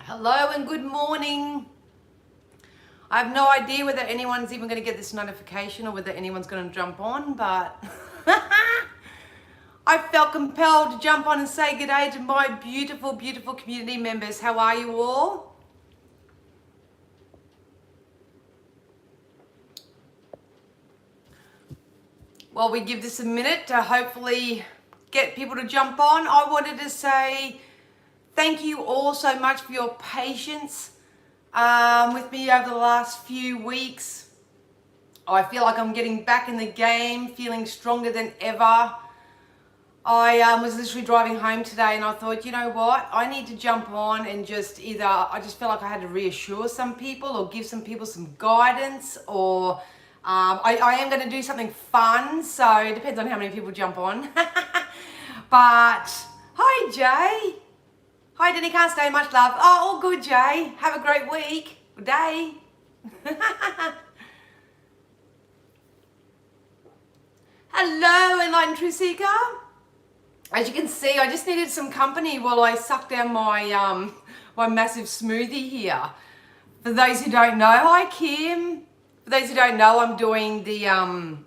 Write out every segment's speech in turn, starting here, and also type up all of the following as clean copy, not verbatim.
Hello and good morning. I have no idea whether anyone's even going to get this notification or whether anyone's going to jump on, but I felt compelled to jump on and say good day to my beautiful, beautiful community members. How are you all? Well, we give this a minute to hopefully get people to jump on. I wanted to say thank you all so much for your patience with me over the last few weeks. I feel like I'm getting back in the game, feeling stronger than ever. I was literally driving home today and I thought, you know what, I need to jump on and just I just felt like I had to reassure some people or give some people some guidance, or I am going to do something fun, so it depends on how many people jump on. But hi Jay. Hi Denny, can't stay, much love. Oh, all good Jay. Have a great week. Good day. Hello Enlightened Truth Seeker. As you can see, I just needed some company while I suck down my my massive smoothie here. For those who don't know, hi Kim. For those who don't know, I'm doing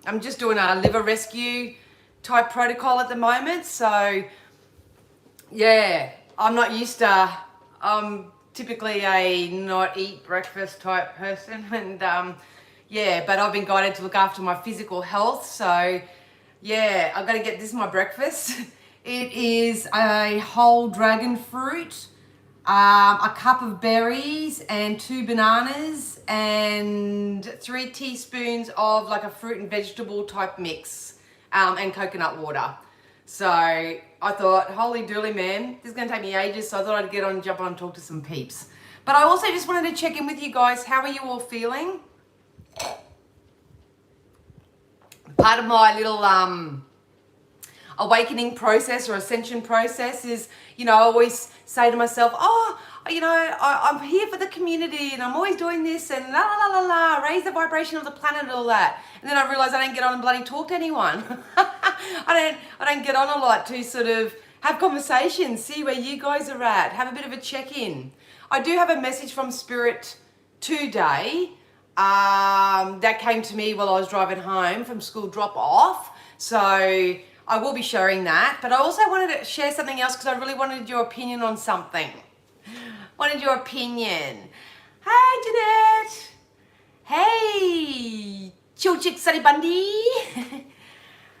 I'm just doing a liver rescue type protocol at the moment. So yeah, I'm not used to, I'm typically a not eat breakfast type person, and yeah, but I've been guided to look after my physical health. So yeah, I've got to get this my breakfast. It is a whole dragon fruit, a cup of berries and 2 bananas and 3 teaspoons of like a fruit and vegetable type mix, and coconut water. So I thought, holy dooly man, this is going to take me ages, so I thought I'd get on, jump on and talk to some peeps. But I also just wanted to check in with you guys. How are you all feeling? Part of my little awakening process or ascension process is, you know, I always say to myself, oh, you know, I'm here for the community and I'm always doing this and la la la la la, raise the vibration of the planet and all that. And then I realize I don't get on and bloody talk to anyone. I don't get on a lot to sort of have conversations, see where you guys are at, have a bit of a check-in. I do have a message from Spirit today that came to me while I was driving home from school drop off. So I will be sharing that, but I also wanted to share something else because I really wanted your opinion on something. Wanted your opinion. Hi, Jeanette. Hey, Chill Chick Sunny Bundy.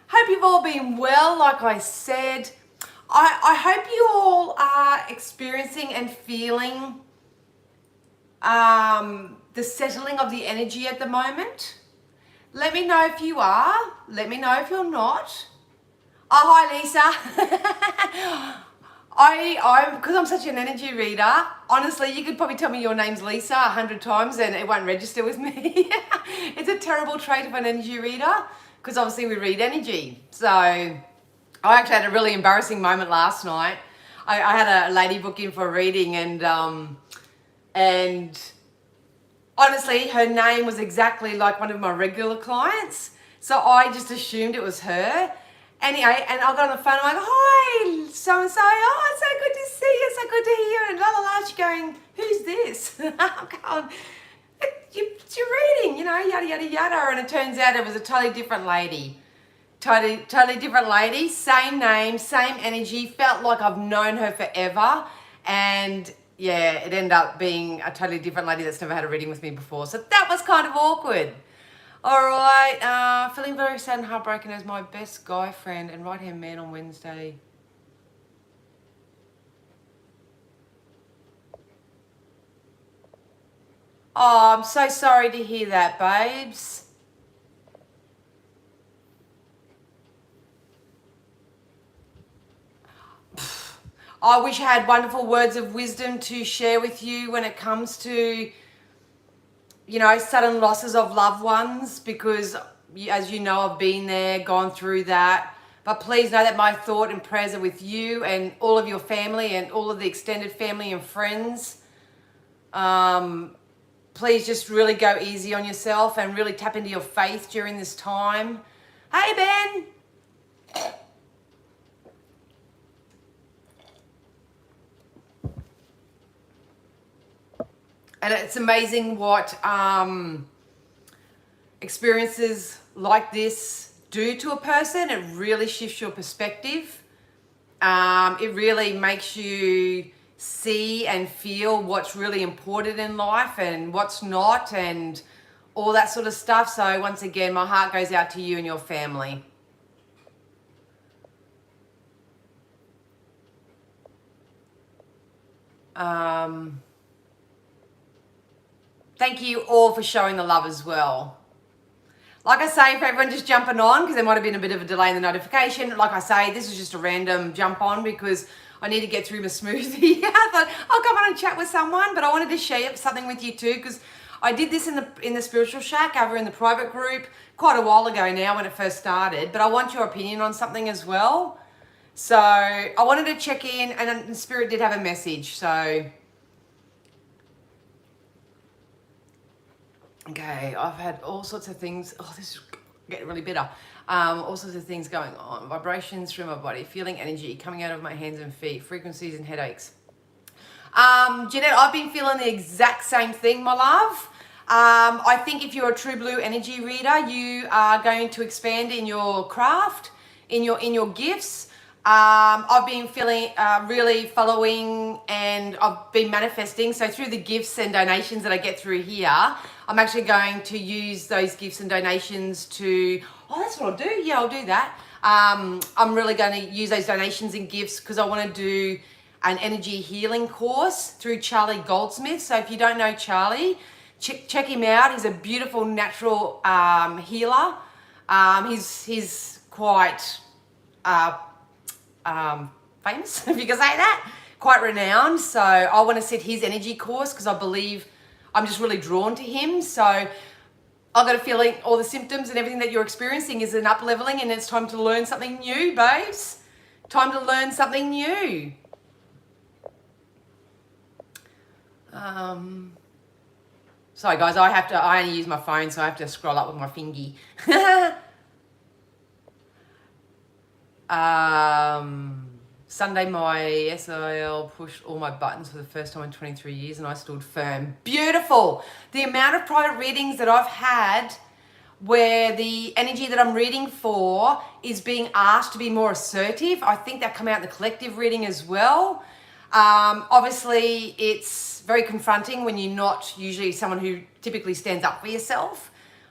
Hope you've all been well, like I said. I hope you all are experiencing and feeling the settling of the energy at the moment. Let me know if you are. Let me know if you're not. Oh, hi Lisa. Because I'm such an energy reader, honestly, you could probably tell me your name's Lisa 100 times and it won't register with me. It's a terrible trait of an energy reader because obviously we read energy. So I actually had a really embarrassing moment last night. I had a lady book in for a reading and honestly, her name was exactly like one of my regular clients. So I just assumed it was her. Anyway, and I got on the phone, I'm like, hi, so-and-so, oh, it's so good to see you, so good to hear you, and la la la, she's going, who's this? I'm going, it's your reading, you know, yada, yada, yada, and it turns out it was a totally different lady. Totally different lady, same name, same energy, felt like I've known her forever, and yeah, it ended up being a totally different lady that's never had a reading with me before, so that was kind of awkward. All right, feeling very sad and heartbroken as my best guy friend and right-hand man on Wednesday. Oh, I'm so sorry to hear that, babes. I wish I had wonderful words of wisdom to share with you when it comes to, you know, sudden losses of loved ones, because as you know, I've been there, gone through that. But please know that my thought and prayers are with you and all of your family and all of the extended family and friends. Please just really go easy on yourself and really tap into your faith during this time. Hey, Ben. And it's amazing what experiences like this do to a person. It really shifts your perspective. It really makes you see and feel what's really important in life and what's not, and all that sort of stuff. So once again, my heart goes out to you and your family. Thank you all for showing the love as well. Like I say, for everyone just jumping on, because there might have been a bit of a delay in the notification, like I say, this is just a random jump on because I need to get through my smoothie. I thought I'll come on and chat with someone, but I wanted to share something with you too, because I did this in the Spiritual Shack over in the private group quite a while ago now when it first started, but I want your opinion on something as well. So I wanted to check in, and the Spirit did have a message, so... Okay, I've had all sorts of things. Oh, this is getting really bitter. All sorts of things going on. Vibrations through my body, feeling energy coming out of my hands and feet, frequencies and headaches. Jeanette, I've been feeling the exact same thing, my love. I think if you're a true blue energy reader, you are going to expand in your craft, in your gifts. I've been feeling really following, and I've been manifesting. So through the gifts and donations that I get through here, I'm actually going to use those gifts and donations to, oh, that's what I'll do. Yeah, I'll do that. I'm really going to use those donations and gifts because I want to do an energy healing course through Charlie Goldsmith. So if you don't know Charlie, check him out. He's a beautiful natural healer. He's quite famous, if you can say that, quite renowned. So I want to set his energy course because I believe I'm just really drawn to him. So I've got a feeling all the symptoms and everything that you're experiencing is an up-leveling, and it's time to learn something new, babes. Time to learn something new. Sorry guys, I only use my phone, so I have to scroll up with my fingy. Sunday, my SIL pushed all my buttons for the first time in 23 years and I stood firm. Beautiful. The amount of private readings that I've had where the energy that I'm reading for is being asked to be more assertive. I think that come out in the collective reading as well. Obviously, it's very confronting when you're not usually someone who typically stands up for yourself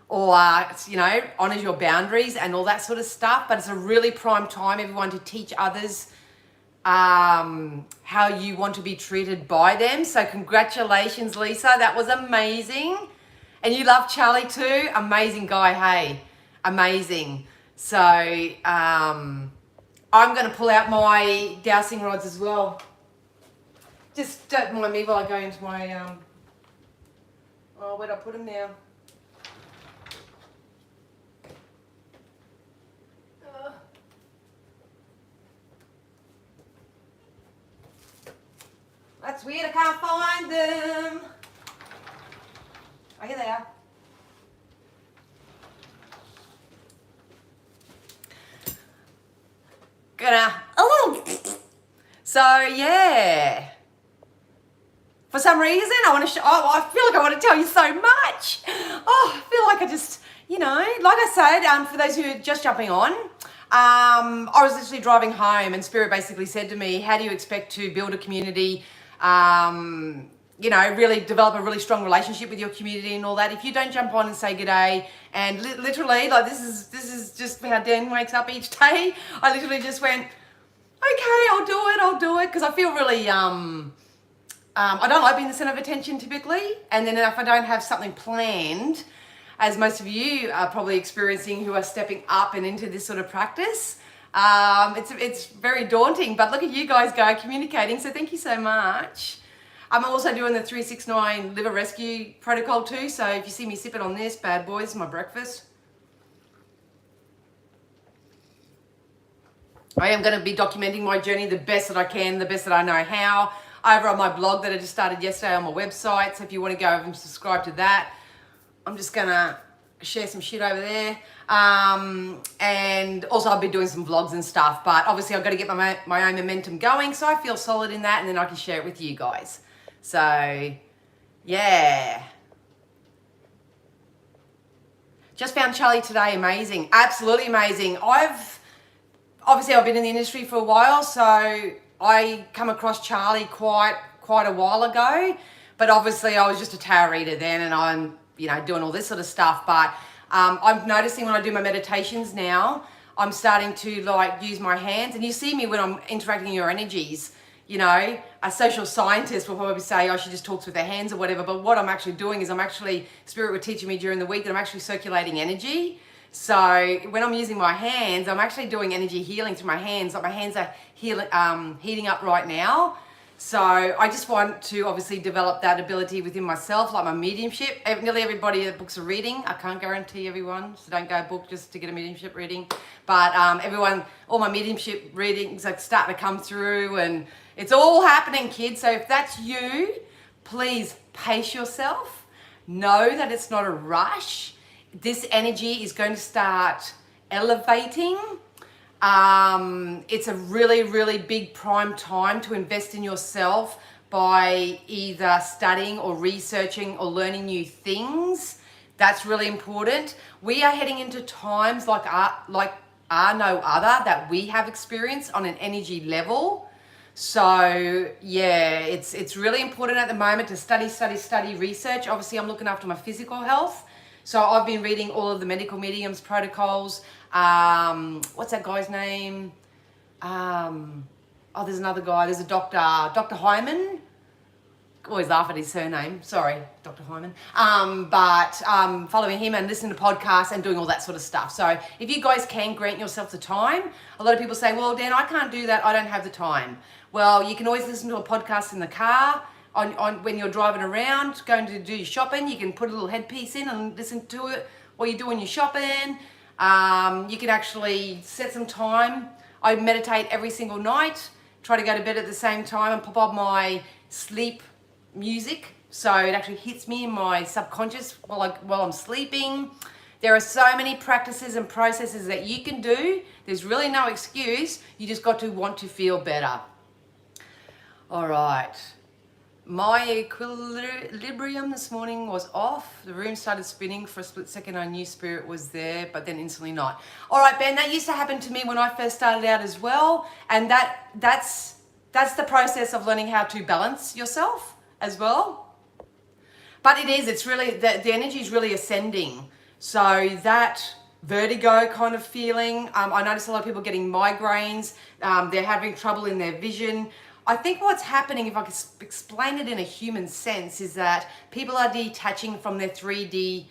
or, honors your boundaries and all that sort of stuff. But it's a really prime time, everyone, to teach others how you want to be treated by them. So congratulations, Lisa. That was amazing. And you love Charlie too. Amazing guy, hey. Amazing. So I'm going to pull out my dowsing rods as well. Just don't mind me while I go into my... where'd I put them now? That's weird, I can't find them. Oh, here they are. So yeah. For some reason, I feel like I want to tell you so much. Oh, I feel like I just, like I said, for those who are just jumping on, I was literally driving home and Spirit basically said to me, how do you expect to build a community, really develop a really strong relationship with your community and all that if you don't jump on and say g'day? And literally, like this is just how Dan wakes up each day. I literally just went, okay, I'll do it, because I feel really, I don't like being the center of attention typically, and then if I don't have something planned, as most of you are probably experiencing who are stepping up and into this sort of practice, it's very daunting, but look at you guys go communicating, so thank you so much. I'm also doing the 369 liver rescue protocol too, so if you see me sipping on this, bad boys, my breakfast. I am going to be documenting my journey the best that I can, the best that I know how, over on my blog that I just started yesterday on my website. So if you want to go over and subscribe to that, I'm just going to share some shit over there. And also I'll be doing some vlogs and stuff, but obviously I've got to get my own momentum going, so I feel solid in that, and then I can share it with you guys. So Yeah. Just found Charlie today. Amazing. Absolutely amazing. I've been in the industry for a while, so I come across Charlie quite a while ago. But obviously I was just a tarot reader then, and I'm doing all this sort of stuff. But I'm noticing when I do my meditations now, I'm starting to use my hands, and you see me when I'm interacting in your energies. A social scientist will probably say I should just talk with their hands or whatever, but what I'm actually doing is Spirit were teaching me during the week that I'm actually circulating energy. So when I'm using my hands, I'm actually doing energy healing through my hands. Like my hands are heating up right now. So I just want to obviously develop that ability within myself, like my mediumship. Nearly everybody that books a reading, I can't guarantee everyone, so don't go book just to get a mediumship reading. But all my mediumship readings are starting to come through, and it's all happening, kids. So if that's you, please pace yourself. Know that it's not a rush. This energy is going to start elevating. It's a really, really big prime time to invest in yourself by either studying or researching or learning new things. That's really important. We are heading into times like are no other that we have experienced on an energy level. So yeah, it's really important at the moment to study research. Obviously, I'm looking after my physical health. So I've been reading all of the medical mediums protocols. What's that guy's name? There's another guy. There's a doctor, Dr. Hyman. Always laugh at his surname. Sorry, Dr. Hyman. Following him and listening to podcasts and doing all that sort of stuff. So if you guys can grant yourself the time, a lot of people say, well, Dan, I can't do that. I don't have the time. Well, you can always listen to a podcast in the car, on when you're driving around, going to do your shopping. You can put a little headpiece in and listen to it while you're doing your shopping. You can actually set some time. I meditate every single night, try to go to bed at the same time and pop on my sleep music, so it actually hits me in my subconscious while I'm sleeping. There are so many practices and processes that you can do. There's really no excuse. You just got to want to feel better. All right. My equilibrium this morning was off. The room started spinning for a split second. I knew Spirit was there, but then instantly not. All right, Ben, that used to happen to me when I first started out as well. And that's the process of learning how to balance yourself as well. But it's really, the energy is really ascending. So that vertigo kind of feeling, I notice a lot of people getting migraines. They're having trouble in their vision. I think what's happening, if I could explain it in a human sense, is that people are detaching from their 3D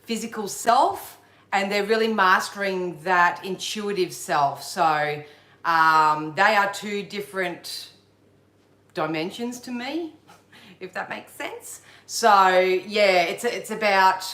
physical self, and they're really mastering that intuitive self. So they are two different dimensions to me, if that makes sense. So yeah, it's about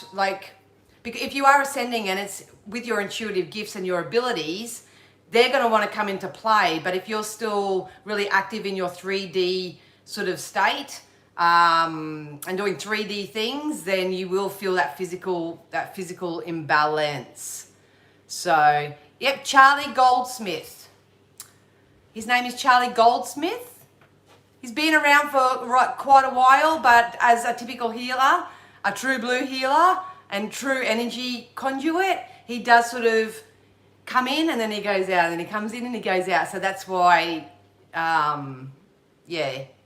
if you are ascending and it's with your intuitive gifts and your abilities, they're going to want to come into play. But if you're still really active in your 3D sort of state and doing 3D things, then you will feel that physical imbalance. So, yep, Charlie Goldsmith. His name is Charlie Goldsmith. He's been around for quite a while, but as a typical healer, a true blue healer and true energy conduit, he does sort of come in and then he goes out, and then he comes in and he goes out. So that's why,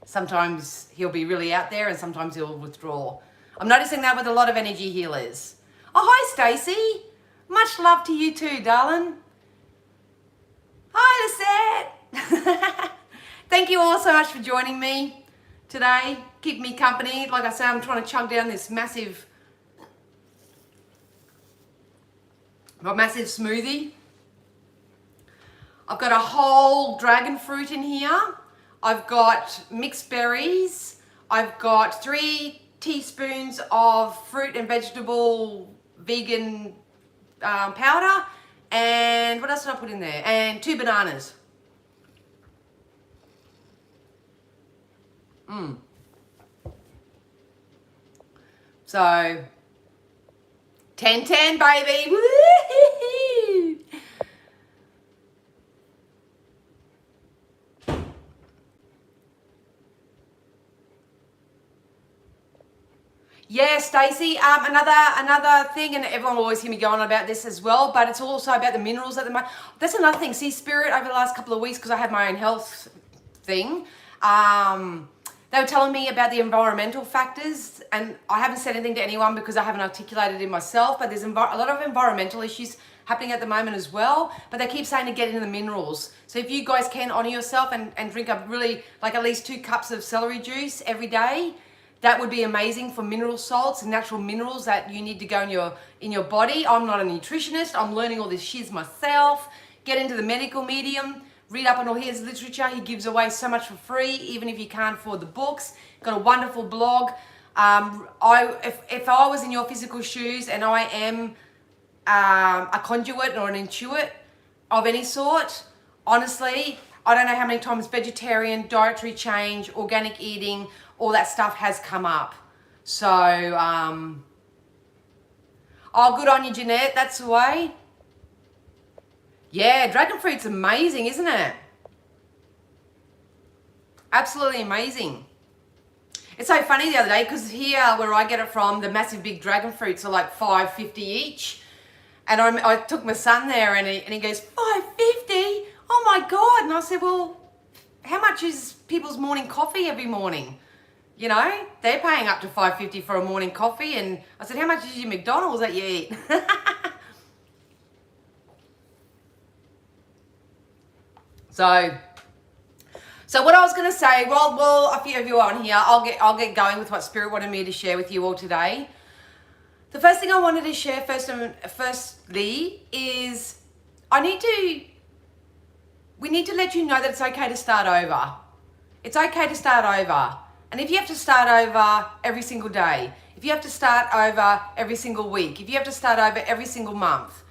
sometimes he'll be really out there and sometimes he'll withdraw. I'm noticing that with a lot of energy healers. Oh, hi, Stacey. Much love to you too, darling. Hi, Lisette. Thank you all so much for joining me today. Keep me company. Like I say, I'm trying to chug down this massive smoothie. I've got a whole dragon fruit in here. I've got mixed berries. I've got 3 teaspoons of fruit and vegetable vegan powder. And what else did I put in there? And 2 bananas. So, 10-10, baby. Woo-hoo-hoo. Yeah, Stacey, another thing, and everyone will always hear me going on about this as well, but it's also about the minerals at the moment. That's another thing. See, Spirit, over the last couple of weeks, because I had my own health thing, they were telling me about the environmental factors, and I haven't said anything to anyone because I haven't articulated it myself, but there's a lot of environmental issues happening at the moment as well, but they keep saying to get into the minerals. So if you guys can honour yourself and drink up really, like at least 2 cups of celery juice every day, that would be amazing for mineral salts and natural minerals that you need to go in your body. I'm not a nutritionist. I'm learning all this shiz myself. Get into the medical medium. Read up on all his literature. He gives away so much for free, even if you can't afford the books. Got a wonderful blog. If I was in your physical shoes and I am a conduit or an intuit of any sort, honestly, I don't know how many times vegetarian, dietary change, organic eating, all that stuff has come up. So, oh, good on you, Jeanette. That's the way. Yeah, dragon fruit's amazing, isn't it? Absolutely amazing. It's so funny the other day, because here where I get it from, the massive big dragon fruits are like $5.50 each. And I took my son there and he goes, $5.50? Oh my God. And I said, well, how much is people's morning coffee every morning? You know, they're paying up to $5.50 for a morning coffee. And I said, how much is your McDonald's that you eat? So what I was going to say, well, a few of you on here, I'll get going with what Spirit wanted me to share with you all today. The first thing I wanted to share firstly is we need to let you know that it's okay to start over. It's okay to start over. And if you have to start over every single day, if you have to start over every single week, if you have to start over every single month,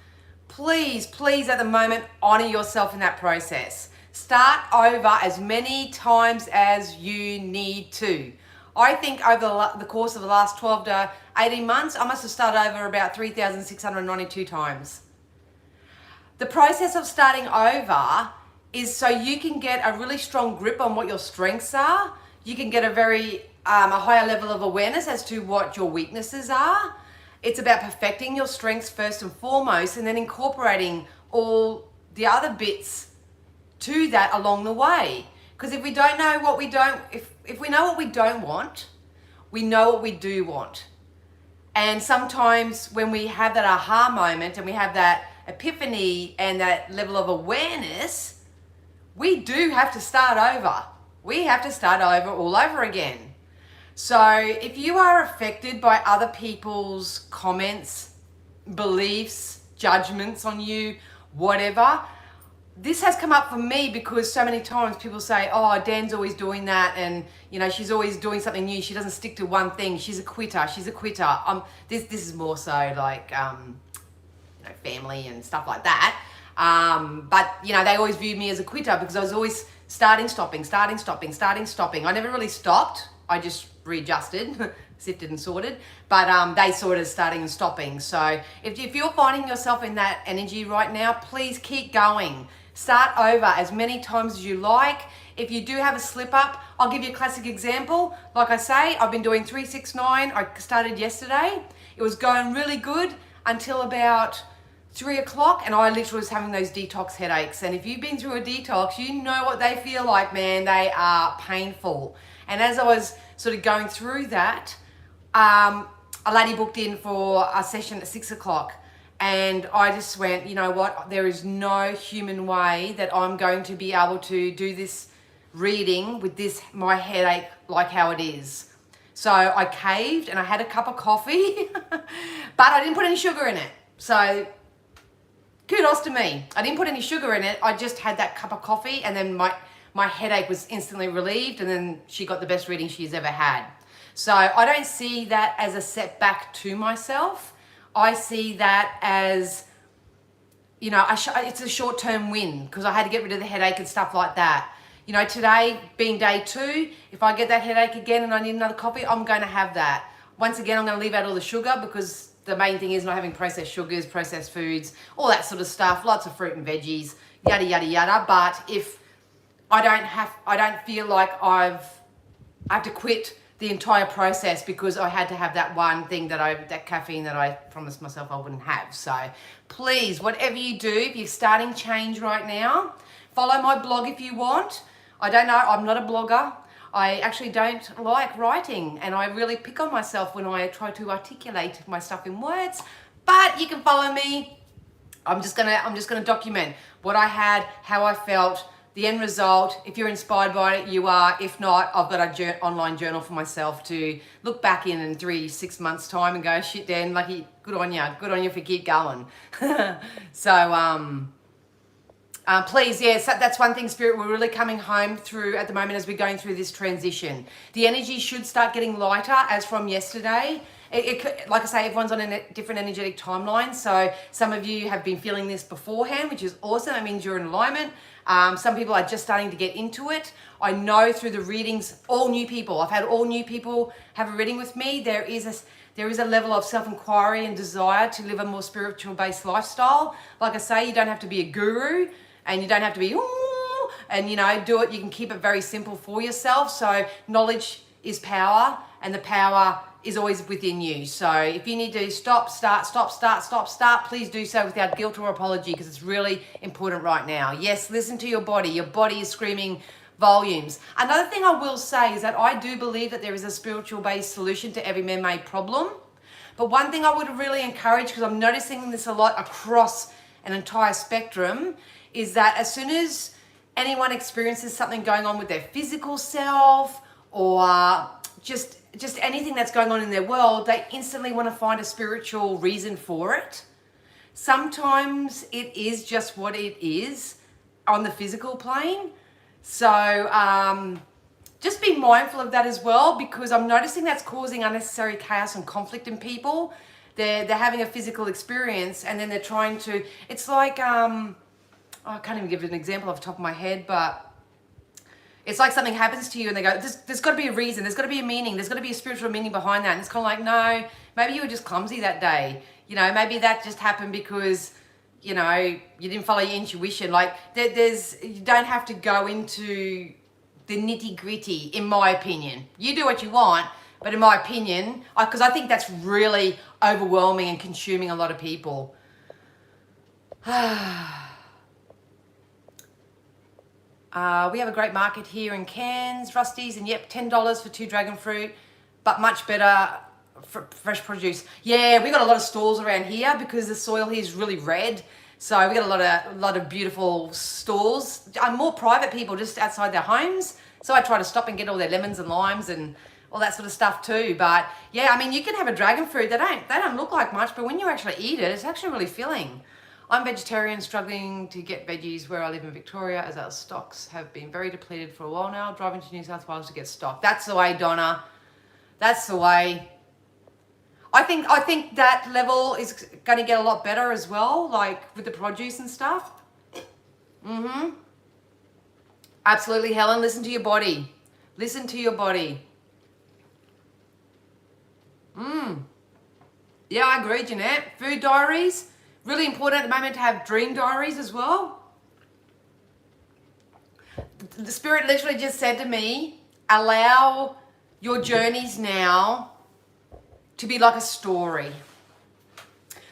please at the moment, honor yourself in that process. Start over as many times as you need to. I think over the course of the last 12 to 18 months, I must have started over about 3,692 times. The process of starting over is so you can get a really strong grip on what your strengths are. You can get a higher level of awareness as to what your weaknesses are. It's about perfecting your strengths first and foremost, and then incorporating all the other bits to that along the way. Because if we don't know what we don't, if we know what we don't want, we know what we do want. And sometimes when we have that aha moment and we have that epiphany and that level of awareness, we do have to start over. We have to start over all over again. So if you are affected by other people's comments, beliefs, judgments on you, whatever, this has come up for me because so many times people say, oh, Dan's always doing that, and you know, she's always doing something new. She doesn't stick to one thing. She's a quitter. This is more so like family and stuff like that. But you know, they always viewed me as a quitter because I was always starting, stopping. I never really stopped. I just readjusted, sifted and sorted. But they saw it as starting and stopping. So if you're finding yourself in that energy right now, please keep going. Start over as many times as you like. If you do have a slip up, I'll give you a classic example. Like I say, I've been doing 369. I started yesterday. It was going really good until about 3 o'clock, and I literally was having those detox headaches. And if you've been through a detox, you know what they feel like, man. They are painful. And as I was sort of going through that, a lady booked in for a session at 6 o'clock. And I just went, you know what, there is no human way that I'm going to be able to do this reading with my headache like how it is. So I caved and I had a cup of coffee, but I didn't put any sugar in it. So kudos to me. I didn't put any sugar in it. I just had that cup of coffee, and then my headache was instantly relieved, and then she got the best reading she's ever had. So I don't see that as a setback to myself. I see that as, you know, it's a short-term win because I had to get rid of the headache and stuff like that. You know, today being day 2, if I get that headache again and I need another coffee, I'm going to have that. Once again, I'm going to leave out all the sugar because the main thing is not having processed sugars, processed foods, all that sort of stuff, lots of fruit and veggies, yada, yada, yada. But if I don't feel like I have to quit the entire process because I had to have that one thing that caffeine that I promised myself I wouldn't have. So please, whatever you do, if you're starting change right now, follow my blog if you want. I don't know, I'm not a blogger. I actually don't like writing, and I really pick on myself when I try to articulate my stuff in words, but you can follow me. I'm just gonna document what I had, how I felt, the end result. If you're inspired by it, you are. If not, I've got an online journal for myself to look back in 3-6 months time and go, shit, Dan, lucky, good on you for keep going. So please, yes, that's one thing, Spirit, we're really coming home through at the moment as we're going through this transition. The energy should start getting lighter as from yesterday. Like I say, everyone's on a different energetic timeline. So some of you have been feeling this beforehand, which is awesome. That means you're in alignment. Some people are just starting to get into it. I know through the readings, all new people, I've had all new people have a reading with me. There is a level of self-inquiry and desire to live a more spiritual-based lifestyle. Like I say, you don't have to be a guru, and you don't have to be, ooh, and do it. You can keep it very simple for yourself. So knowledge is power, and the power is always within you. So if you need to stop, start, please do so without guilt or apology, because it's really important right now. Yes, listen to your body. Your body is screaming volumes. Another thing I will say is that I do believe that there is a spiritual-based solution to every man-made problem. But one thing I would really encourage, because I'm noticing this a lot across an entire spectrum, is that as soon as anyone experiences something going on with their physical self or just anything that's going on in their world, they instantly want to find a spiritual reason for it. Sometimes it is just what it is on the physical plane. So just be mindful of that as well, because I'm noticing that's causing unnecessary chaos and conflict in people. They're having a physical experience and then they're trying to, it's like, I can't even give it an example off the top of my head, but it's like something happens to you and they go, there's got to be a reason, there's got to be a meaning, there's got to be a spiritual meaning behind that. And it's kind of like, no, maybe you were just clumsy that day. Maybe that just happened because, you didn't follow your intuition. Like you don't have to go into the nitty gritty, in my opinion. You do what you want, but in my opinion, because I think that's really overwhelming and consuming a lot of people. We have a great market here in Cairns, Rusty's, and yep, $10 for 2 dragon fruit, but much better for fresh produce. Yeah, we got a lot of stalls around here because the soil here is really red. So we got a lot of beautiful stalls. More private people just outside their homes. So I try to stop and get all their lemons and limes and all that sort of stuff too. But yeah, I mean, you can have a dragon fruit. They don't look like much, but when you actually eat it, it's actually really filling. I'm vegetarian, struggling to get veggies where I live in Victoria, as our stocks have been very depleted for a while now. Driving to New South Wales to get stock. That's the way, Donna. That's the way. I think that level is going to get a lot better as well, like with the produce and stuff. Absolutely, Helen. Listen to your body. Listen to your body. Yeah, I agree, Jeanette. Food diaries. Really important at the moment to have dream diaries as well. The Spirit literally just said to me, allow your journeys now to be like a story.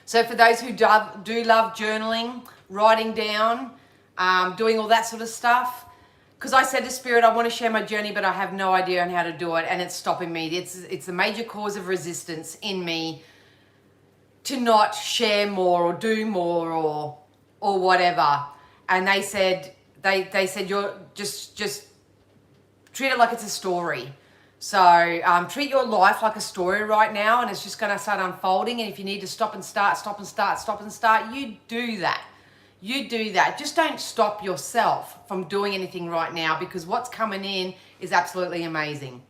So for those who do love journaling, writing down, doing all that sort of stuff, because I said to Spirit, I want to share my journey, but I have no idea on how to do it, and it's stopping me. It's a major cause of resistance in me to not share more or do more or whatever. And they said you're just treat it like it's a story. So treat your life like a story right now, and it's just going to start unfolding. And if you need to stop and start, you do that. You do that. Just don't stop yourself from doing anything right now, because what's coming in is absolutely amazing.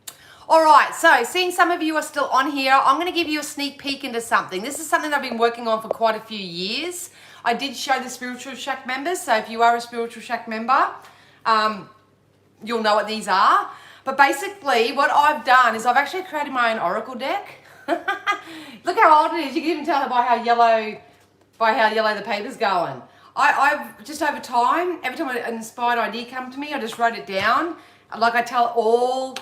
All right, so seeing some of you are still on here, I'm going to give you a sneak peek into something. This is something that I've been working on for quite a few years. I did show the Spiritual Shack members, so if you are a Spiritual Shack member, you'll know what these are. But basically, what I've done is I've actually created my own oracle deck. Look how old it is. You can even tell by how yellow the paper's going. I've just over time, every time an inspired idea comes to me, I just wrote it down. Like I tell all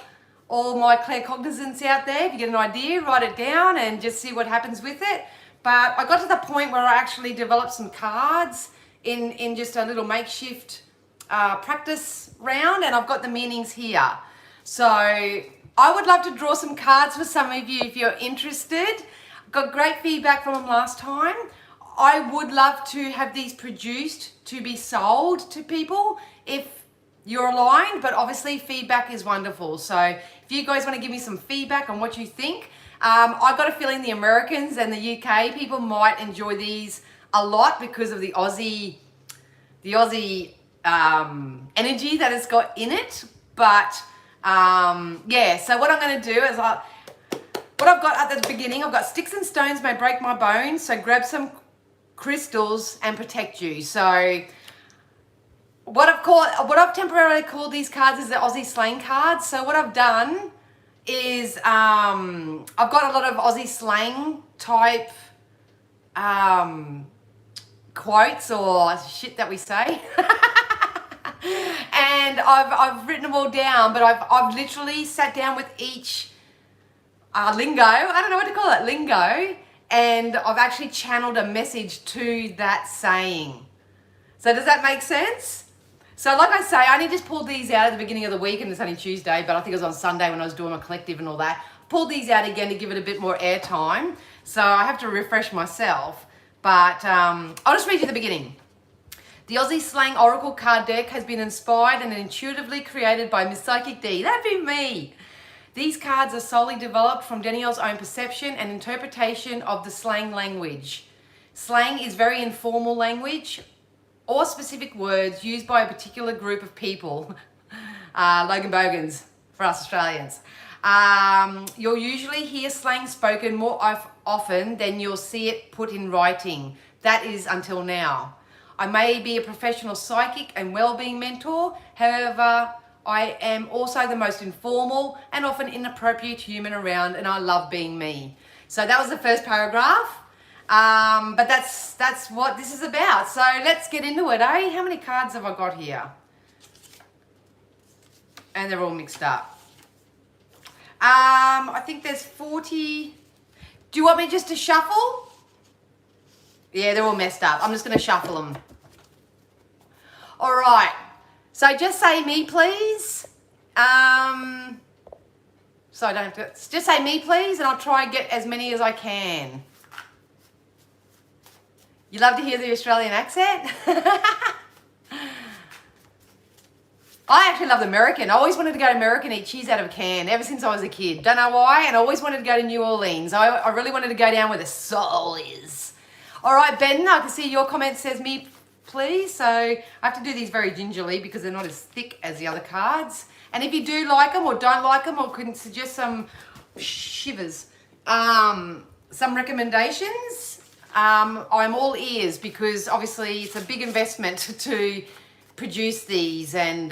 all my claircognizance out there. If you get an idea, write it down and just see what happens with it. But I got to the point where I actually developed some cards in just a little makeshift practice round, and I've got the meanings here. So I would love to draw some cards for some of you if you're interested. Got great feedback from them last time. I would love to have these produced to be sold to people if you're aligned, but obviously feedback is wonderful. So if you guys want to give me some feedback on what you think, I've got a feeling the Americans and the UK people might enjoy these a lot because of the Aussie energy that it's got in it. But yeah, so what I'm going to do is what I've got at the beginning, I've got sticks and stones may break my bones, so grab some crystals and protect you. So what I've temporarily called these cards is the Aussie slang cards. So what I've done is I've got a lot of Aussie slang type quotes or shit that we say. And I've written them all down, but I've literally sat down with each lingo, I don't know what to call it, lingo, and I've actually channeled a message to that saying. So does that make sense? So like I say, I only just pulled these out at the beginning of the week, and it's only Tuesday, but I think it was on Sunday when I was doing my collective and all that. Pulled these out again to give it a bit more airtime. So I have to refresh myself, but I'll just read you the beginning. The Aussie Slang Oracle card deck has been inspired and intuitively created by Miss Psychic D. That'd be me. These cards are solely developed from Danielle's own perception and interpretation of the slang language. Slang is very informal language or specific words used by a particular group of people. Logan Bogans for us Australians. You'll usually hear slang spoken more often than you'll see it put in writing. That is until now. I may be a professional psychic and well-being mentor. However, I am also the most informal and often inappropriate human around, and I love being me. So that was the first paragraph. But that's what this is about. So let's get into it, eh? How many cards have I got here? And they're all mixed up. I think there's 40. Do you want me just to shuffle? Yeah, they're all messed up. I'm just going to shuffle them. All right. So just say me, please. So I don't have to. Just say me, please, and I'll try and get as many as I can. You love to hear the Australian accent? I actually love the American. I always wanted to go to America and eat cheese out of a can ever since I was a kid. Don't know why, and I always wanted to go to New Orleans. I really wanted to go down where the soul is. All right, Ben, I can see your comment says me, please. So I have to do these very gingerly because they're not as thick as the other cards. And if you do like them or don't like them or can suggest some shivers, some recommendations, I'm all ears because obviously it's a big investment to produce these and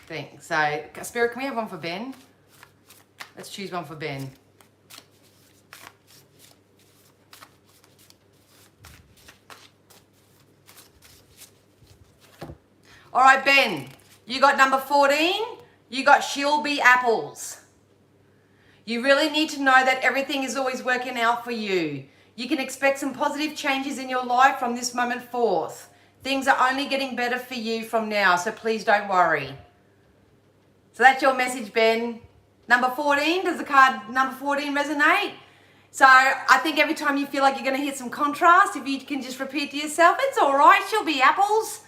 things. So, Spirit, can we have one for Ben? Let's choose one for Ben. All right, Ben, you got number 14. You got she'll be apples. You really need to know that everything is always working out for you. You can expect some positive changes in your life from this moment forth. Things are only getting better for you from now, so please don't worry. So that's your message, Ben. Number 14, does the card number 14 resonate? So I think every time you feel like you're going to hit some contrast, if you can just repeat to yourself, it's all right, she'll be apples.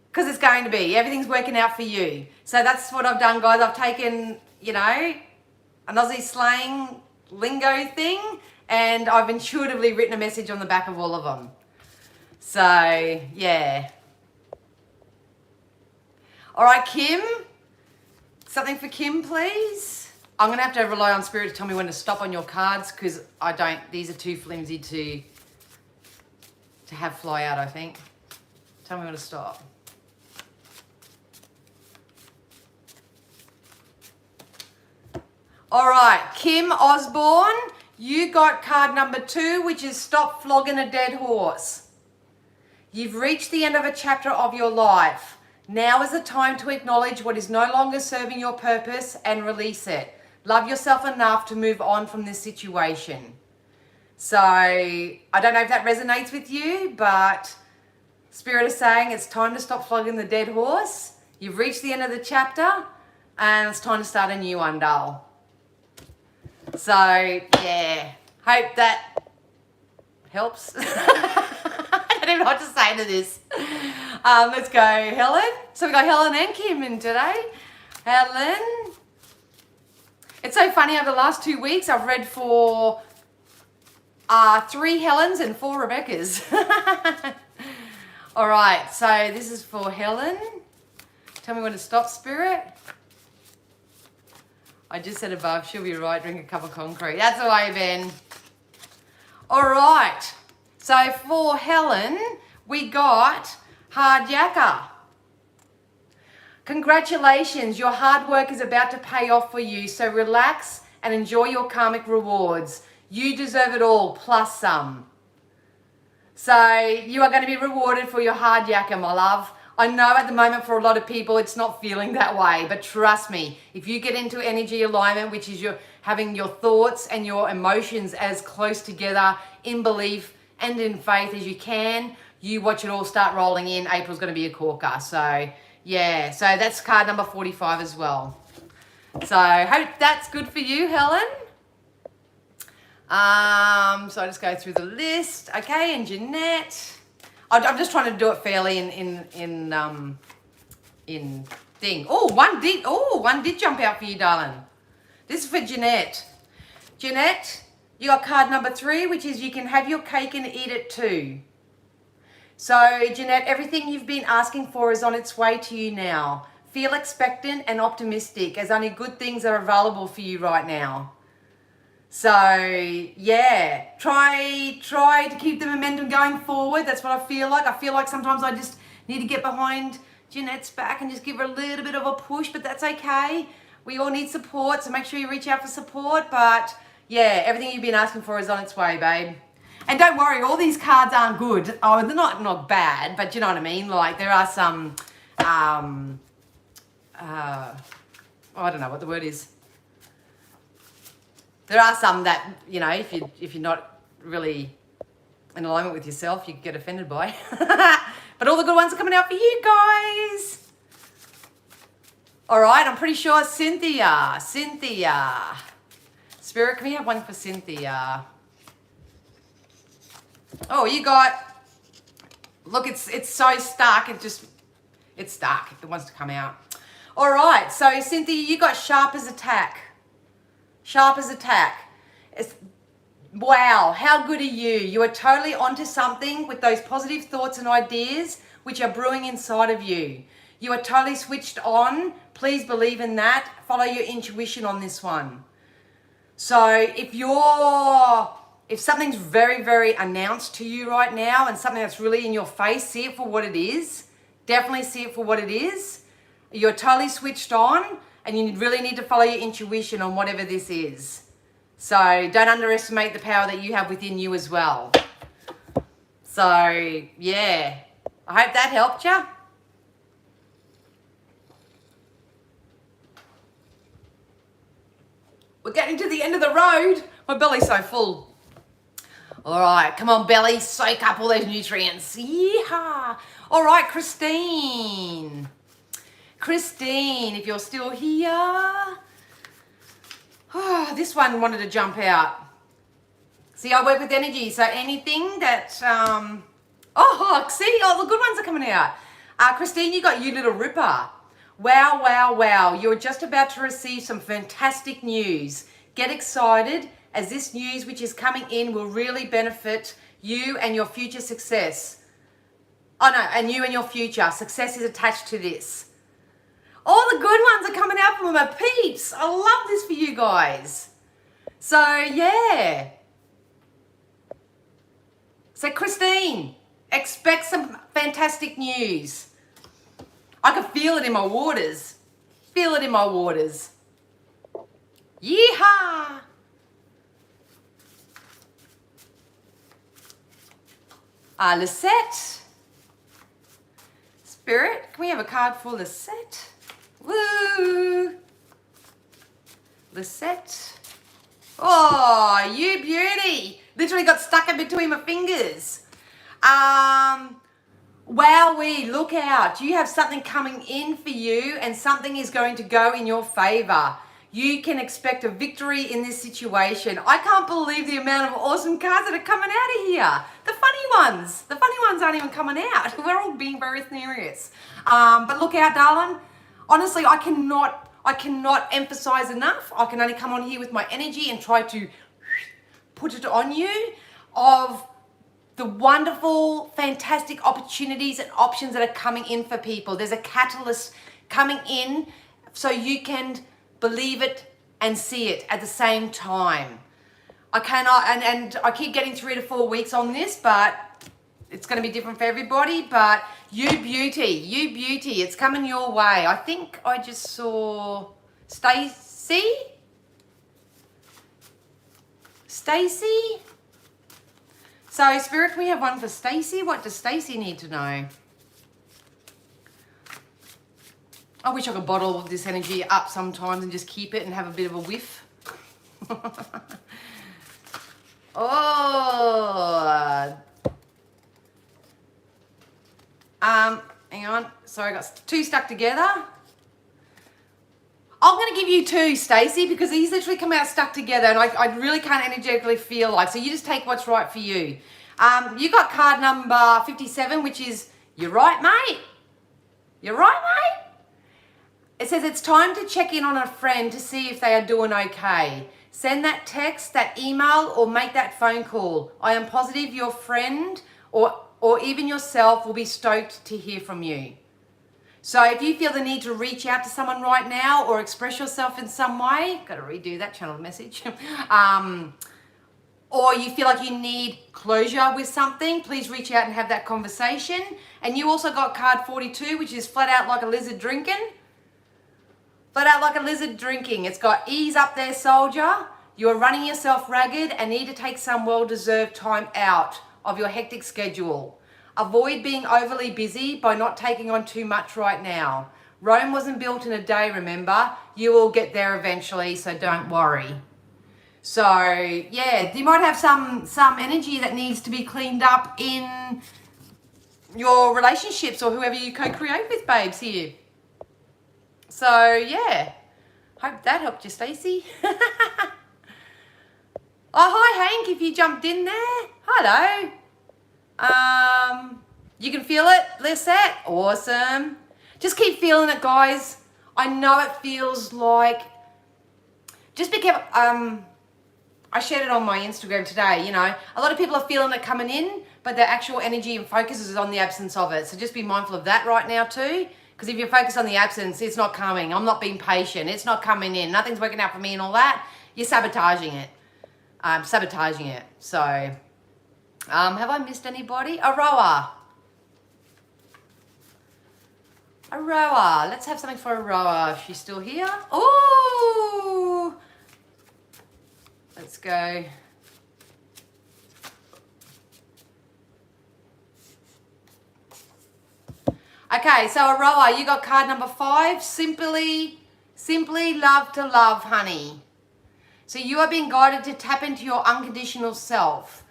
Because it's going to be. Everything's working out for you. So that's what I've done, guys. I've taken, you know, an Aussie slang lingo thing, and I've intuitively written a message on the back of all of them. So, yeah. All right, Kim. Something for Kim, please. I'm going to have to rely on Spirit to tell me when to stop on your cards because I don't, these are too flimsy to have fly out, I think. Tell me when to stop. All right, Kim Osborne, you got card number 2, which is stop flogging a dead horse. You've reached the end of a chapter of your life. Now is the time to acknowledge what is no longer serving your purpose and release it. Love yourself enough to move on from this situation. So I don't know if that resonates with you, but Spirit is saying it's time to stop flogging the dead horse. You've reached the end of the chapter and it's time to start a new one, doll. So yeah, hope that helps. I don't even know what to say to this. Let's go, Helen. So we got Helen and Kim in today. Helen. It's so funny, over the last 2 weeks, I've read for 3 Helens and 4 Rebeccas. All right, so this is for Helen. Tell me when to stop, Spirit. I just said above, she'll be right, drink a cup of concrete. That's the way, Ben. All right, so for Helen, we got hard yakka. Congratulations, your hard work is about to pay off for you, so relax and enjoy your karmic rewards. You deserve it all, plus some. So you are going to be rewarded for your hard yakka, my love. I know at the moment for a lot of people it's not feeling that way, but trust me, if you get into energy alignment, which is having your thoughts and your emotions as close together in belief and in faith as you can, you watch it all start rolling in. April's going to be a corker. So yeah, so that's card number 45 as well. So hope that's good for you, Helen. So I just go through the list. Okay, and Jeanette. I'm just trying to do it fairly in thing. One did jump out for you, darling. This is for Jeanette. Jeanette, you got card number 3, which is you can have your cake and eat it too. So, Jeanette, everything you've been asking for is on its way to you now. Feel expectant and optimistic, as only good things are available for you right now. So, yeah, try to keep the momentum going forward. That's what I feel like. I feel like sometimes I just need to get behind Jeanette's back and just give her a little bit of a push, but that's okay. We all need support, so make sure you reach out for support. But, yeah, everything you've been asking for is on its way, babe. And don't worry, all these cards aren't good. Oh, they're not bad, but you know what I mean? Like, there are some, I don't know what the word is. There are some that, you know, if you're not really in alignment with yourself, you get offended by. But all the good ones are coming out for you guys. All right, I'm pretty sure Cynthia. Spirit, can we have one for Cynthia? Oh, you got, look, it's so stuck. It's stuck. It wants to come out. All right, so Cynthia, you got sharp as attack. Sharp as attack. Wow, how good are you? You are totally onto something with those positive thoughts and ideas which are brewing inside of you. You are totally switched on. Please believe in that. Follow your intuition on this one. So if something's very, very announced to you right now and something that's really in your face, see it for what it is. Definitely see it for what it is. You're totally switched on and you really need to follow your intuition on whatever this is. So don't underestimate the power that you have within you as well. So, yeah. I hope that helped you. We're getting to the end of the road. My belly's so full. All right, come on, belly, soak up all those nutrients. Yeehaw. All right, Christine. Christine, if you're still here. Oh, this one wanted to jump out. See, I work with energy, so anything that, see, the good ones are coming out. Christine, you got You Little Ripper. Wow, wow, wow. You're just about to receive some fantastic news. Get excited, as this news which is coming in will really benefit you and your future success. Oh no, and you and your future. Success is attached to this. All the good ones are coming out from my peeps. I love this for you guys. So yeah. So Christine, expect some fantastic news. I can feel it in my waters. Feel it in my waters. Yeehaw! Lisette. Spirit, can we have a card for Lisette? Woo! Lisette. Oh, you beauty. Literally got stuck in between my fingers. Wowee, look out. You have something coming in for you and something is going to go in your favor. You can expect a victory in this situation. I can't believe the amount of awesome cards that are coming out of here. The funny ones aren't even coming out. We're all being very serious. But look out, darling. Honestly, I cannot emphasize enough. I can only come on here with my energy and try to put it on you of the wonderful, fantastic opportunities and options that are coming in for people. There's a catalyst coming in so you can believe it and see it at the same time. I cannot, and I keep getting 3 to 4 weeks on this, but it's going to be different for everybody. But you beauty, it's coming your way. I think I just saw Stacy. So Spirit, can we have one for Stacy? What does Stacy need to know? I wish I could bottle this energy up sometimes and just keep it and have a bit of a whiff. Oh. Hang on. Sorry, I got 2 stuck together. I'm going to give you 2, Stacey, because these literally come out stuck together and I really can't energetically feel like. So you just take what's right for you. You got card number 57, which is, you're right, mate. You're right, mate. It says it's time to check in on a friend to see if they are doing okay. Send that text, that email, or make that phone call. I am positive your friend or even yourself will be stoked to hear from you. So if you feel the need to reach out to someone right now or express yourself in some way, got to redo that channel message, or you feel like you need closure with something, please reach out and have that conversation. And you also got card 42, which is flat out like a lizard drinking. Flat out like a lizard drinking. It's got ease up there, soldier. You are running yourself ragged and need to take some well-deserved time out of your hectic schedule. Avoid being overly busy by not taking on too much right now. Rome wasn't built in a day, remember? You will get there eventually, so don't worry. So, yeah, you might have some energy that needs to be cleaned up in your relationships or whoever you co-create with, babes, here. So, yeah. Hope that helped you, Stacey. Oh, hi, Hank, if you jumped in there. Hello. You can feel it, Lisette? Awesome. Just keep feeling it, guys. I know it feels like... Just be careful. I shared it on my Instagram today, you know. A lot of people are feeling it coming in, but their actual energy and focus is on the absence of it. So just be mindful of that right now too. Because if you're focused on the absence, it's not coming. I'm not being patient. It's not coming in. Nothing's working out for me and all that. You're sabotaging it. So, have I missed anybody? Aroa. Let's have something for Aroa. If she's still here. Ooh. Let's go. Okay, so Aroa, you got card number 5. Simply love to love, honey. So you are being guided to tap into your unconditional self.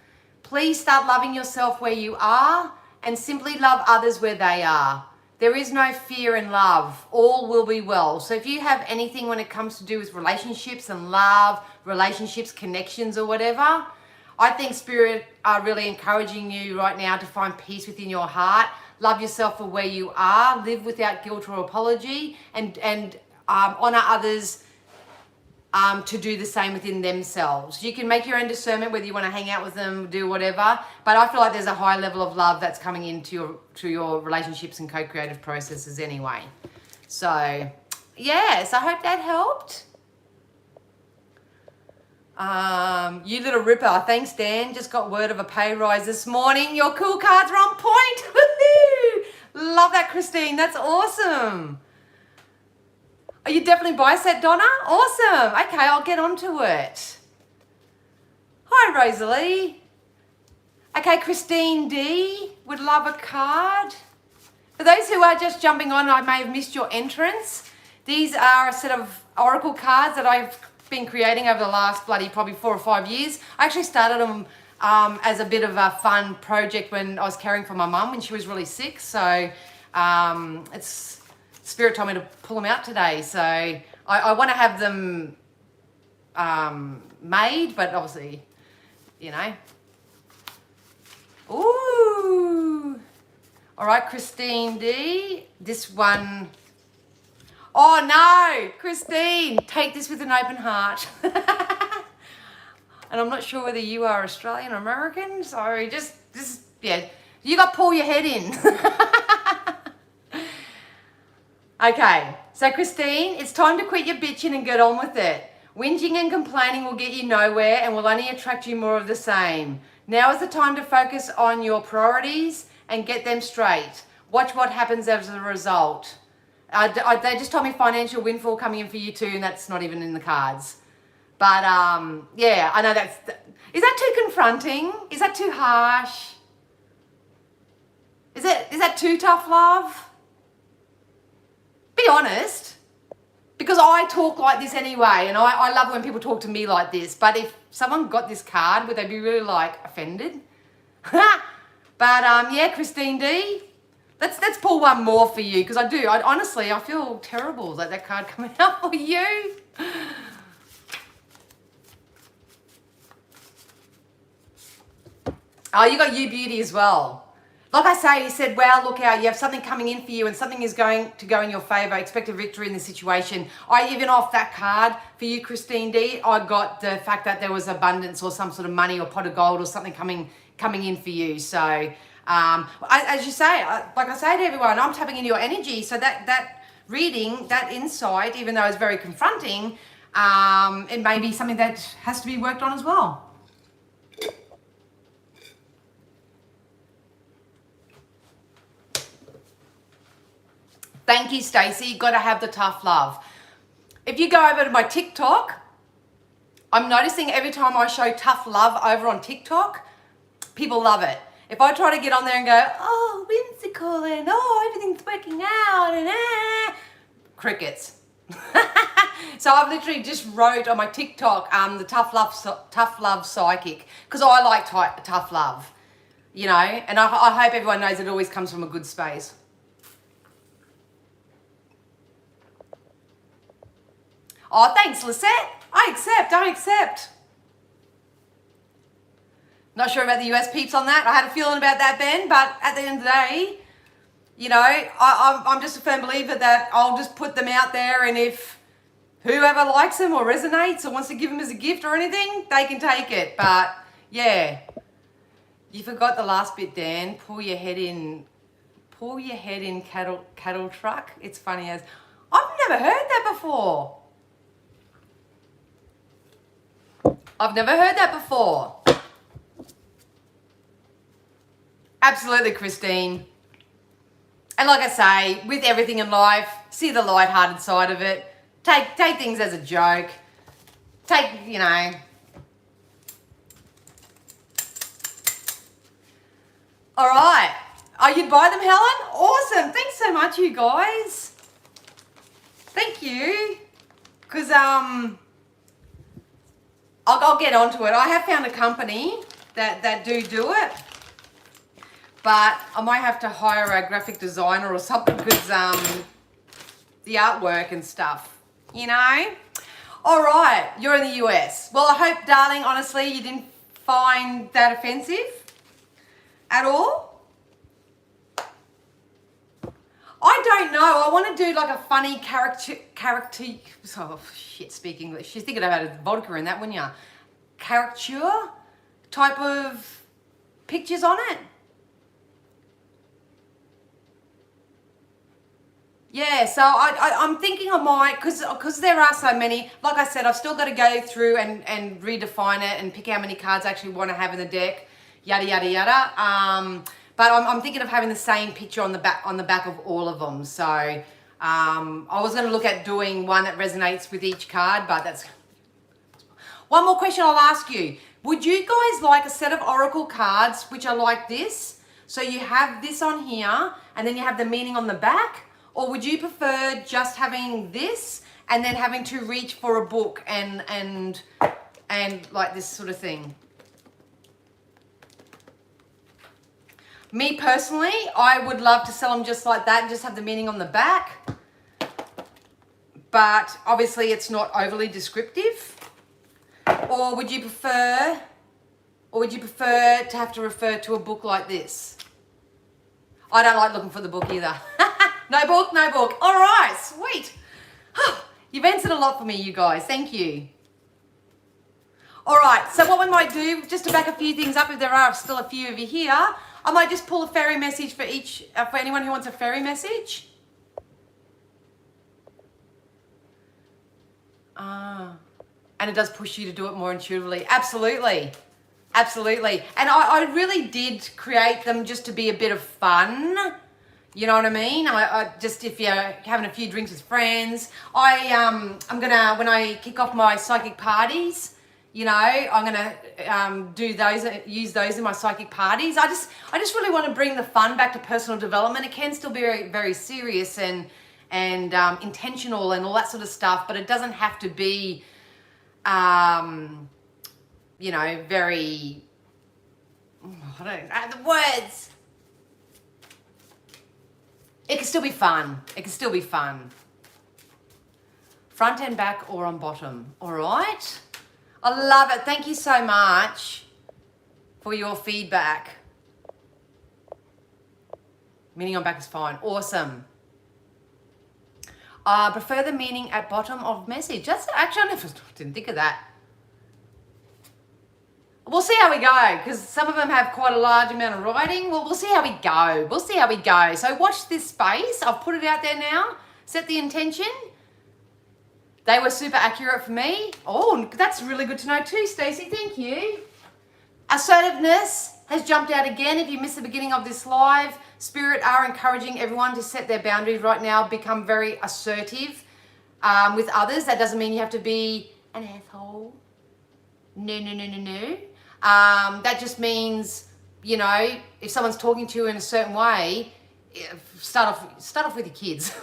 Please start loving yourself where you are and simply love others where they are. There is no fear in love. All will be well. So if you have anything when it comes to do with relationships and love, relationships, connections or whatever, I think Spirit are really encouraging you right now to find peace within your heart. Love yourself for where you are. Live without guilt or apology and honor others to do the same within themselves. You can make your own discernment whether you want to hang out with them, do whatever, but I feel like there's a high level of love that's coming into your relationships and co-creative processes anyway. So, yes, I hope that helped. You little ripper. Thanks, Dan. Just got word of a pay rise this morning. Your cool cards are on point. Woohoo! Love that, Christine. That's awesome. Are you definitely bicep, Donna? Awesome. Okay, I'll get onto it. Hi, Rosalie. Okay, Christine D would love a card. For those who are just jumping on, I may have missed your entrance. These are a set of oracle cards that I've been creating over the last probably 4 or 5 years. I actually started them as a bit of a fun project when I was caring for my mum when she was really sick. So it's Spirit told me to pull them out today. So I want to have them made, but obviously, you know. Ooh. All right, Christine D. This one. Oh no, Christine, take this with an open heart. And I'm not sure whether you are Australian or American, so just yeah, you got to pull your head in. Okay, so Christine, it's time to quit your bitching and get on with it. Whinging and complaining will get you nowhere and will only attract you more of the same. Now is the time to focus on your priorities and get them straight. Watch what happens as a result. They just told me financial windfall coming in for you too, and that's not even in the cards. But yeah, I know is that too confronting? Is that too harsh? Is that too tough love? Be honest, because I talk like this anyway, and I love when people talk to me like this. But if someone got this card, would they be really like offended? But yeah, Christine D, let's pull one more for you, because I honestly feel terrible that card coming out for you. Oh, you got You Beauty as well. Like I say, he said, wow, look out, you have something coming in for you and something is going to go in your favour. Expect a victory in the situation. Even off that card for you, Christine D, I got the fact that there was abundance or some sort of money or pot of gold or something coming in for you. So, as you say, like I say to everyone, I'm tapping into your energy. So that reading, that insight, even though it's very confronting, it may be something that has to be worked on as well. Thank you, Stacey. Got to have the tough love. If you go over to my TikTok, I'm noticing every time I show tough love over on TikTok, people love it. If I try to get on there and go, oh, whimsical and oh, everything's working out and crickets. So I've literally just wrote on my TikTok the tough love psychic, because I like tough love, you know, and I hope everyone knows it always comes from a good space. Oh, thanks, Lisette. I accept. Not sure about the US peeps on that. I had a feeling about that, Ben, but at the end of the day, you know, I'm just a firm believer that I'll just put them out there, and if whoever likes them or resonates or wants to give them as a gift or anything, they can take it. But, yeah, you forgot the last bit, Dan. Pull your head in cattle truck. It's funny as... I've never heard that before. Absolutely, Christine. And like I say, with everything in life, see the light-hearted side of it. Take things as a joke. You know. All right. Oh, you'd buy them, Helen? Awesome. Thanks so much, you guys. Thank you. Because, I'll get onto it. I have found a company that do it, but I might have to hire a graphic designer or something, because the artwork and stuff, you know. All right, you're in the US. Well, I hope, darling, honestly, you didn't find that offensive at all. I don't know. I want to do like a funny character. Oh shit! Speak English. She's thinking about a vodka in that, wouldn't you? Caricature type of pictures on it. Yeah. So I'm thinking I might, because there are so many. Like I said, I've still got to go through and redefine it and pick how many cards I actually want to have in the deck. Yada yada yada. But I'm thinking of having the same picture on the back of all of them. So I was going to look at doing one that resonates with each card, but that's... One more question I'll ask you. Would you guys like a set of oracle cards which are like this? So you have this on here and then you have the meaning on the back? Or would you prefer just having this and then having to reach for a book and like this sort of thing? Me personally, I would love to sell them just like that and just have the meaning on the back. But obviously it's not overly descriptive. Or would you prefer to have to refer to a book like this? I don't like looking for the book either. No book, no book. All right, sweet. You've answered a lot for me, you guys. Thank you. All right, so what we might do, just to back a few things up, if there are still a few of you here, I might just pull a fairy message for for anyone who wants a fairy message. And it does push you to do it more intuitively. Absolutely. Absolutely. And I really did create them just to be a bit of fun. You know what I mean? I just, if you're having a few drinks with friends, I'm gonna, when I kick off my psychic parties, you know, I'm gonna do those, use those in my psychic parties. I just really want to bring the fun back to personal development. It can still be very, very serious and intentional and all that sort of stuff, but it doesn't have to be, you know, very, I don't know the words. It can still be fun. It can still be fun. Front and back or on bottom. All right. I love it. Thank you so much for your feedback. Meaning on back is fine. Awesome. Prefer the meaning at bottom of message. That's actually, I never didn't think of that. We'll see how we go, because some of them have quite a large amount of writing. Well, we'll see how we go. We'll see how we go. So watch this space. I've put it out there now. Set the intention. They were super accurate for me. Oh, that's really good to know too, Stacey. Thank you. Assertiveness has jumped out again. If you missed the beginning of this live, Spirit are encouraging everyone to set their boundaries right now, become very assertive with others. That doesn't mean you have to be an asshole. No, no, no, no, no. That just means, you know, if someone's talking to you in a certain way, start off with your kids.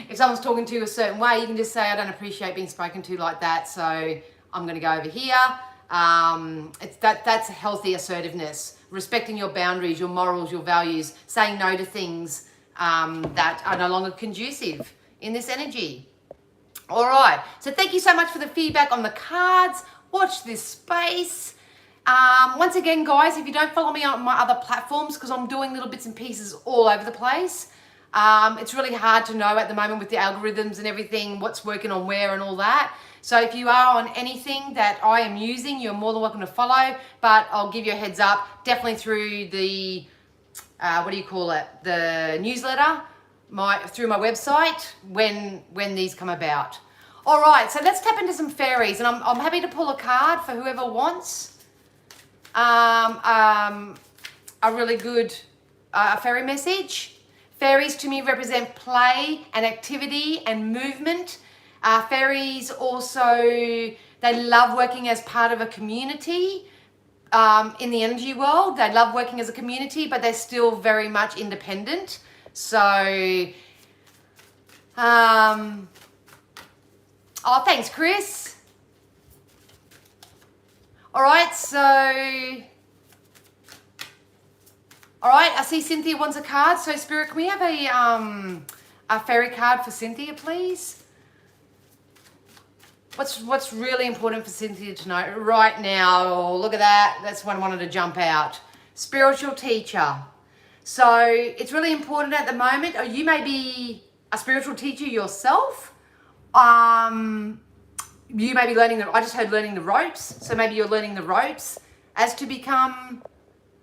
If someone's talking to you a certain way, you can just say, I don't appreciate being spoken to like that, so I'm going to go over here. That's healthy assertiveness, respecting your boundaries, your morals, your values, saying no to things that are no longer conducive in this energy. All right, so thank you so much for the feedback on the cards. Watch this space. Once again, guys, if you don't follow me on my other platforms, because I'm doing little bits and pieces all over the place, it's really hard to know at the moment with the algorithms and everything, what's working on where and all that. So if you are on anything that I am using, you're more than welcome to follow, but I'll give you a heads up, definitely through the, what do you call it, the newsletter, through my website, when these come about. All right, so let's tap into some fairies, and I'm happy to pull a card for whoever wants a really good fairy message. Fairies to me represent play and activity and movement. Fairies also, they love working as part of a community in the energy world. They love working as a community, but they're still very much independent. So, oh, thanks, Chris. All right, I see Cynthia wants a card. So, Spirit, can we have a fairy card for Cynthia, please? What's really important for Cynthia to know right now? Oh, look at that. That's one I wanted to jump out. Spiritual teacher. So, it's really important at the moment. You may be a spiritual teacher yourself. You may be learning I just heard learning the ropes. So maybe you're learning the ropes as to become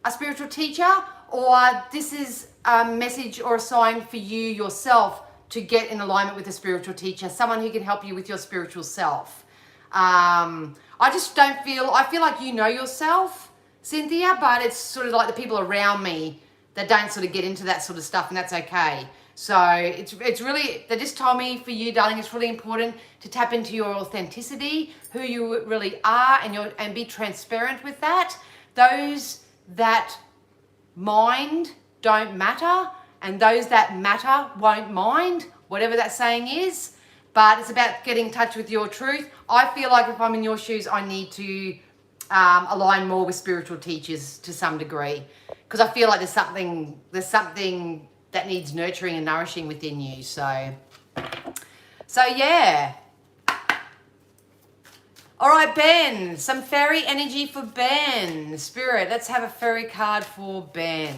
a spiritual teacher, or this is a message or a sign for you yourself to get in alignment with a spiritual teacher, someone who can help you with your spiritual self. I feel like you know yourself, Cynthia, but it's sort of like the people around me that don't sort of get into that sort of stuff, and that's okay. So it's really, they just told me for you, darling, it's really important to tap into your authenticity, who you really are, and be transparent with that. Those that mind don't matter, and those that matter won't mind, whatever that saying is. But it's about getting in touch with your truth. I feel like if I'm in your shoes, I need to align more with spiritual teachers to some degree, because I feel like there's something that needs nurturing and nourishing within you. So yeah. All right, Ben, some fairy energy for Ben. Spirit, let's have a fairy card for Ben.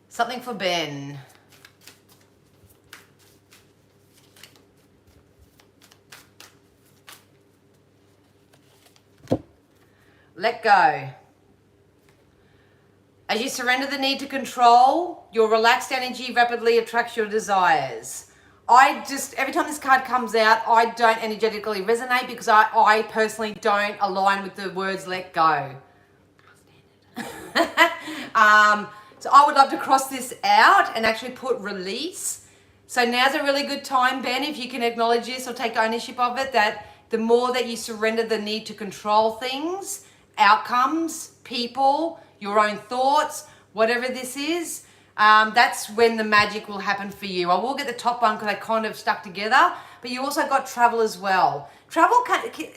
Something for Ben. Let go. As you surrender the need to control, your relaxed energy rapidly attracts your desires. Every time this card comes out, I don't energetically resonate because I personally don't align with the words let go. So I would love to cross this out and actually put release. So now's a really good time, Ben, if you can acknowledge this or take ownership of it, that the more that you surrender the need to control things, outcomes, people, your own thoughts, whatever this is, that's when the magic will happen for you. I will get the top one because they kind of stuck together, but you also got travel as well. Travel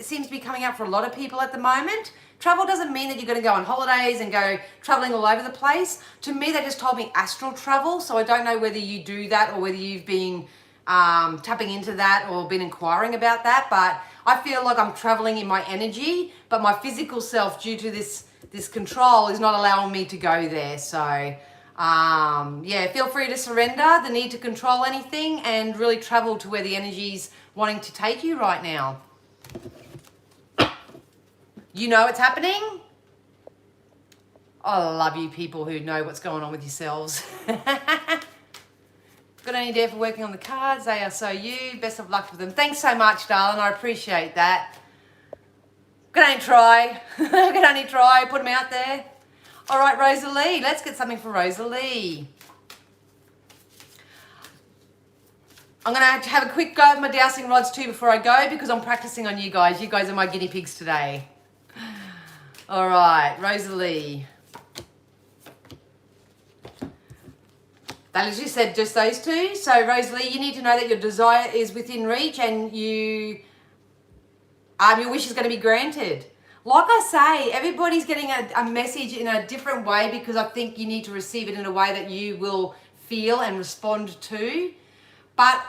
seems to be coming out for a lot of people at the moment. Travel doesn't mean that you're going to go on holidays and go traveling all over the place. To me, they just told me astral travel, so I don't know whether you do that or whether you've been tapping into that or been inquiring about that, but I feel like I'm traveling in my energy, but my physical self, due to this control, is not allowing me to go there. So yeah, feel free to surrender the need to control anything and really travel to where the energy's wanting to take you right now. You know it's happening. I love you people who know what's going on with yourselves. Got any idea for working on the cards? They are so you. Best of luck with them. Thanks so much, darling. I appreciate that. Can only try. Can only try. Put them out there. All right, Rosalie. Let's get something for Rosalie. I'm going to have a quick go of my dowsing rods too before I go because I'm practicing on you guys. You guys are my guinea pigs today. All right, Rosalie. That literally said just those two. So, Rosalie, you need to know that your desire is within reach and your wish is going to be granted. Like I say, everybody's getting a message in a different way because I think you need to receive it in a way that you will feel and respond to. But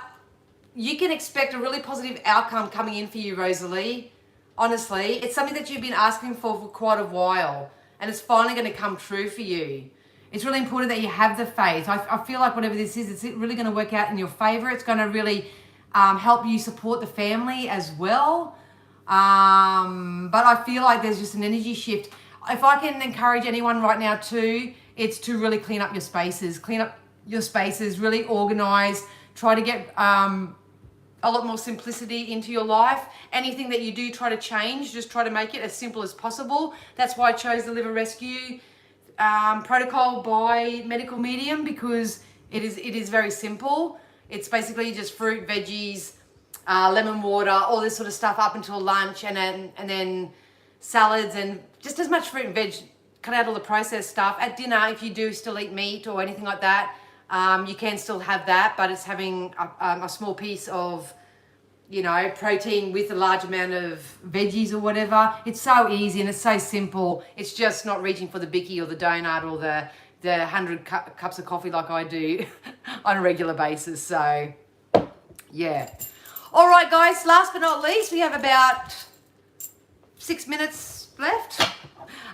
you can expect a really positive outcome coming in for you, Rosalie. Honestly, it's something that you've been asking for quite a while, and it's finally going to come true for you. It's really important that you have the faith. I feel like whatever this is, it's really going to work out in your favor. It's going to really help you support the family as well. But I feel like there's just an energy shift. If I can encourage anyone right now too, it's to really clean up your spaces. Clean up your spaces, really organize. Try to get a lot more simplicity into your life. Anything that you do try to change, just try to make it as simple as possible. That's why I chose the Liver Rescue protocol by medical medium, because it is very simple. It's basically just fruit, veggies, lemon water, all this sort of stuff up until lunch, and then salads and just as much fruit and veg. Cut out all the processed stuff. At dinner, if you do still eat meat or anything like that, you can still have that, but it's having a small piece of, protein with a large amount of veggies or whatever. It's so easy and it's so simple. It's just not reaching for the bicky or the donut or the 100 cups of coffee like I do on a regular basis. So, yeah. All right, guys, last but not least, we have about 6 minutes left.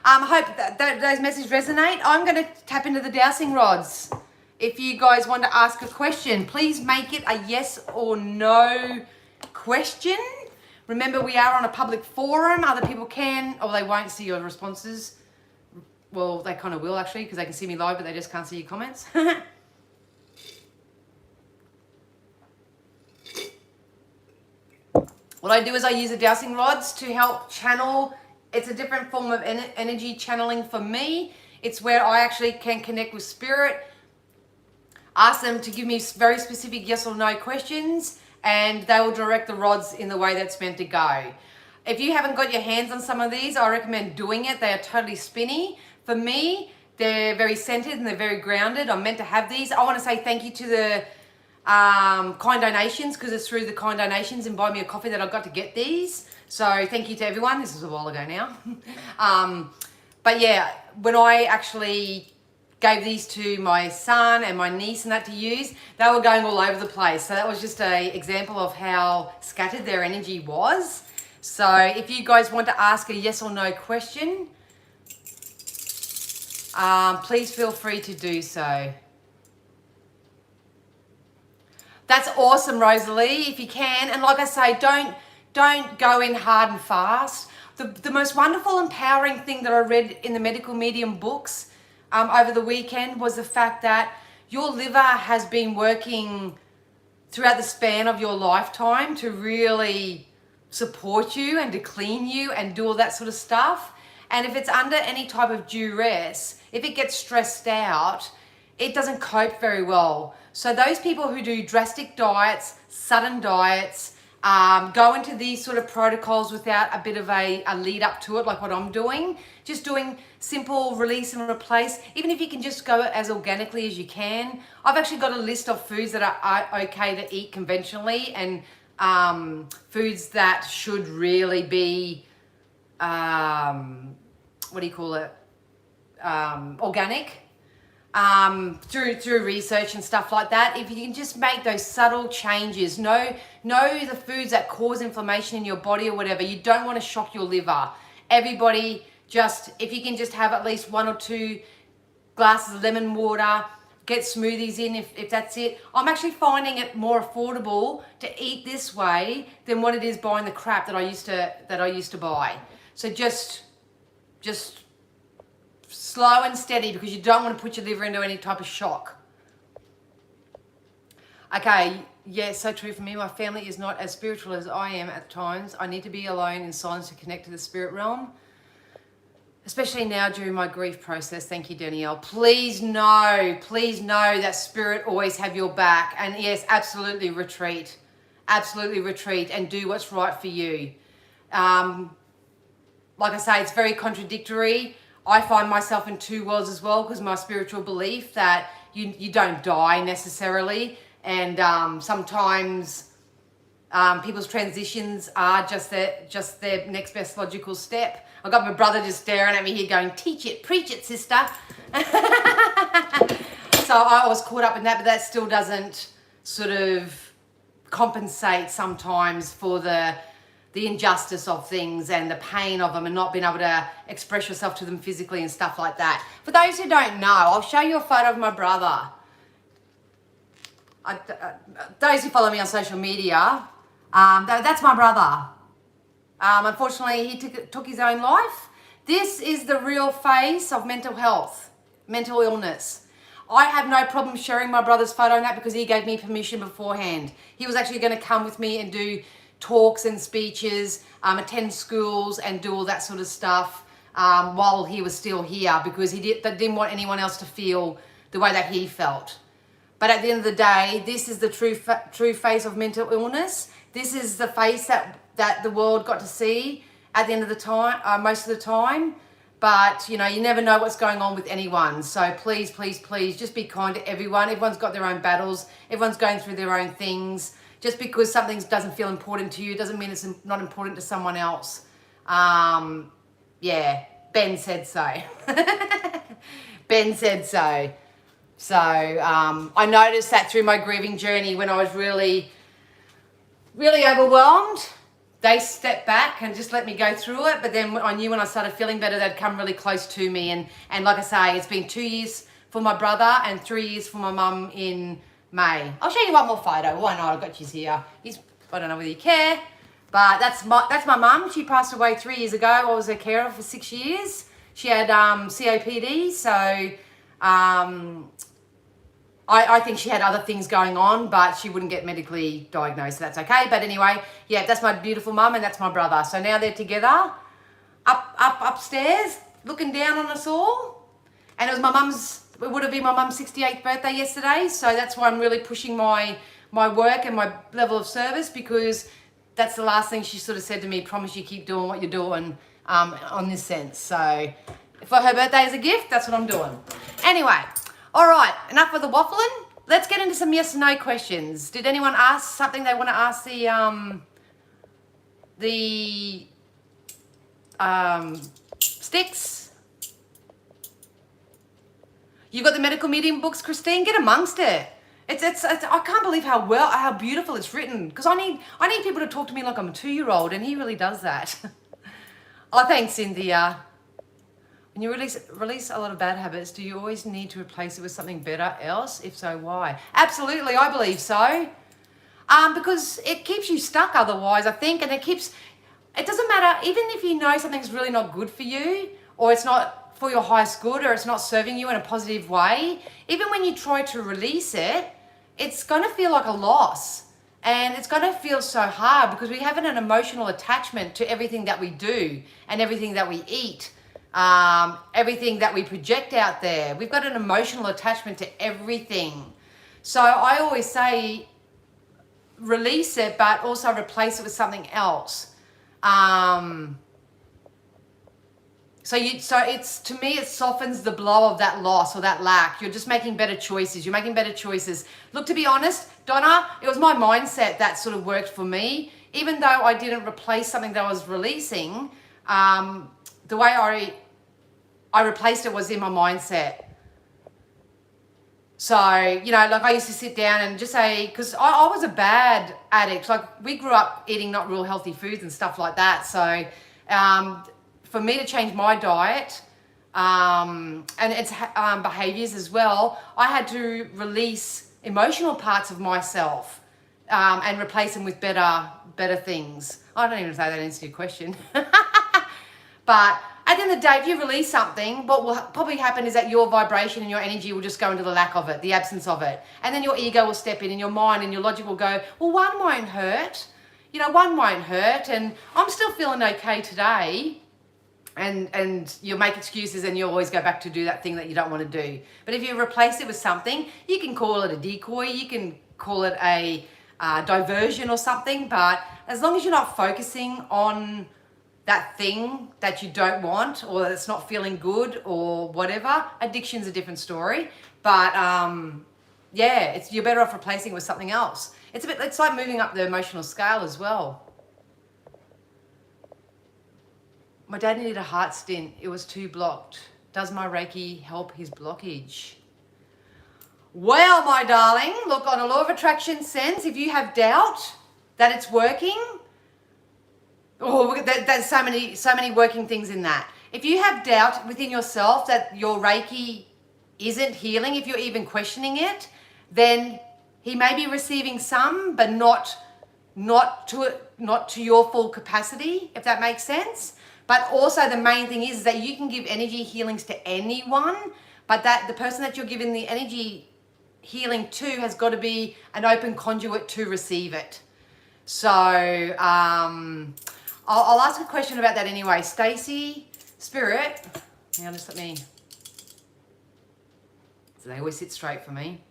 I hope that those messages resonate. I'm going to tap into the dowsing rods. If you guys want to ask a question, please make it a yes or no question. Remember, we are on a public forum. Other people can, or they won't see your responses. Well, they kind of will actually, because they can see me live, but they just can't see your comments. What I do is I use the dowsing rods to help channel. It's a different form of energy channeling for me. It's where I actually can connect with spirit, ask them to give me very specific yes or no questions, and they will direct the rods in the way that's meant to go. If you haven't got your hands on some of these, I recommend doing it. They are totally spinny. For me, they're very centered and they're very grounded. I'm meant to have these. I want to say thank you to the kind donations, because it's through the kind donations and Buy Me a Coffee that I got to get these. So thank you to everyone. This was a while ago now. But yeah, when I actually gave these to my son and my niece and that to use, they were going all over the place. So that was just an example of how scattered their energy was. So if you guys want to ask a yes or no question, please feel free to do so. That's awesome, Rosalie, if you can. And like I say, don't go in hard and fast. The most wonderful, empowering thing that I read in the medical medium books over the weekend was the fact that your liver has been working throughout the span of your lifetime to really support you and to clean you and do all that sort of stuff. And if it's under any type of duress, if it gets stressed out, it doesn't cope very well. So those people who do drastic diets, sudden diets, go into these sort of protocols without a bit of a lead up to it, like what I'm doing, just doing simple release and replace, even if you can just go as organically as you can. I've actually got a list of foods that are okay to eat conventionally, and foods that should really be, organic. Through research and stuff like that. If you can just make those subtle changes, know the foods that cause inflammation in your body or whatever. You don't want to shock your liver. Everybody, just if you can just have at least 1 or 2 glasses of lemon water, get smoothies in if that's it. I'm actually finding it more affordable to eat this way than what it is buying the crap that I used to buy. So just slow and steady, because you don't want to put your liver into any type of shock. Okay, yeah, so true for me. My family is not as spiritual as I am at times. I need to be alone in silence to connect to the spirit realm, especially now during my grief process. Thank you, Danielle. Please know that spirit always have your back. And yes, absolutely retreat and do what's right for you. Like I say, it's very contradictory. I find myself in 2 worlds as well, because my spiritual belief that you don't die necessarily, and sometimes people's transitions are just their next best logical step. I've got my brother just staring at me here going, teach it, preach it, sister. So I was caught up in that, but that still doesn't sort of compensate sometimes for the injustice of things and the pain of them, and not being able to express yourself to them physically and stuff like that. For those who don't know, I'll show you a photo of my brother. Those who follow me on social media, that's my brother. Unfortunately, he took his own life. This is the real face of mental health, mental illness. I have no problem sharing my brother's photo on that, because he gave me permission beforehand. He was actually going to come with me and do talks and speeches, attend schools and do all that sort of stuff while he was still here, because he didn't want anyone else to feel the way that he felt. But at the end of the day, this is the true face of mental illness. This is the face that the world got to see at the end of the time, most of the time. But, you never know what's going on with anyone. So please, just be kind to everyone. Everyone's got their own battles. Everyone's going through their own things. Just because something doesn't feel important to you doesn't mean it's not important to someone else. Yeah, Ben said so. Ben said so. So I noticed that through my grieving journey, when I was really, really overwhelmed, they stepped back and just let me go through it. But then I knew when I started feeling better, they'd come really close to me. And like I say, it's been 2 years for my brother and 3 years for my mum in May. I'll show you one more photo. Why not? I've got you here. I don't know whether you care, but that's my mum. She passed away 3 years ago. I was her carer for 6 years. She had COPD, so I think she had other things going on, but she wouldn't get medically diagnosed, so that's okay. But anyway, yeah, that's my beautiful mum and that's my brother. So now they're together, upstairs, looking down on us all. And it would have been my mum's 68th birthday yesterday, so that's why I'm really pushing my work and my level of service, because that's the last thing she sort of said to me, promise you keep doing what you're doing on this sense. So for her birthday as a gift, that's what I'm doing. Anyway, all right, enough of the waffling. Let's get into some yes or no questions. Did anyone ask something they want to ask the sticks? You got the medical medium books, Christine? Get amongst it. It's I can't believe how beautiful it's written, because I need people to talk to me like I'm a 2-year-old, and he really does that. Oh, thanks, Cynthia. When you release a lot of bad habits, do you always need to replace it with something better else? If so, why? Absolutely, I believe so. Because it keeps you stuck otherwise, I think, and it doesn't matter, even if you know something's really not good for you, or it's not for your highest good, or it's not serving you in a positive way, even when you try to release it, it's going to feel like a loss. And it's going to feel so hard because we have an emotional attachment to everything that we do and everything that we eat. Everything that we project out there. We've got an emotional attachment to everything. So I always say release it, but also replace it with something else. So it's, to me, it softens the blow of that loss or that lack. You're just making better choices. You're making better choices. Look, to be honest, Donna, it was my mindset that sort of worked for me. Even though I didn't replace something that I was releasing, the way I replaced it was in my mindset. So, you know, like I used to sit down and just say, because I was a bad addict. Like, we grew up eating not real healthy foods and stuff like that. So, for me to change my diet and its behaviors as well, I had to release emotional parts of myself and replace them with better things. I don't even say that answers your question. But at the end of the day, if you release something, what will probably happen is that your vibration and your energy will just go into the lack of it, the absence of it. And then your ego will step in and your mind and your logic will go, well, one won't hurt. You know, one won't hurt. And I'm still feeling okay today. And you'll make excuses and you'll always go back to do that thing that you don't want to do. But if you replace it with something, you can call it a decoy, you can call it a diversion or something. But as long as you're not focusing on that thing that you don't want or that's not feeling good or whatever, addiction's a different story. But yeah, you're better off replacing it with something else. It's like moving up the emotional scale as well. My dad needed a heart stent. It was too blocked. Does my Reiki help his blockage? Well, my darling, look, on a law of attraction sense, if you have doubt that it's working, there's so many working things in that. If you have doubt within yourself that your Reiki isn't healing, if you're even questioning it, then he may be receiving some, but not to your full capacity, if that makes sense. But also the main thing is that you can give energy healings to anyone, but that the person that you're giving the energy healing to has got to be an open conduit to receive it. So I'll ask a question about that anyway. Stacey, Spirit, now just let me, so they always sit straight for me.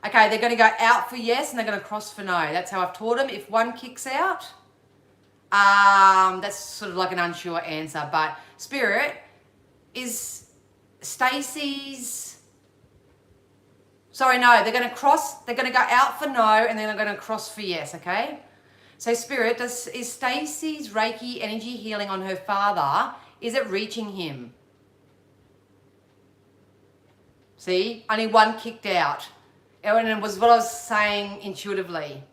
Okay, they're going to go out for yes and they're going to cross for no. That's how I've taught them. If one kicks out, that's sort of like an unsure answer. But Spirit, is Stacey's, sorry, no, they're going to go out for no and then they're going to cross for yes, okay? So Spirit, is Stacey's Reiki energy healing on her father, is it reaching him? See, only one kicked out. And it was what I was saying intuitively.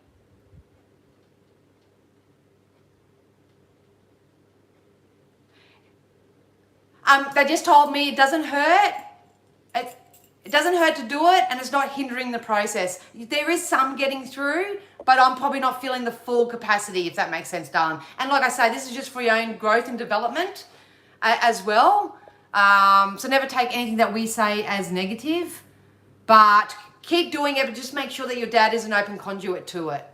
They just told me it doesn't hurt. It doesn't hurt to do it, and it's not hindering the process. There is some getting through, but I'm probably not feeling the full capacity, if that makes sense, darling. And like I say, this is just for your own growth and development as well. So never take anything that we say as negative, but keep doing it, but just make sure that your dad is an open conduit to it.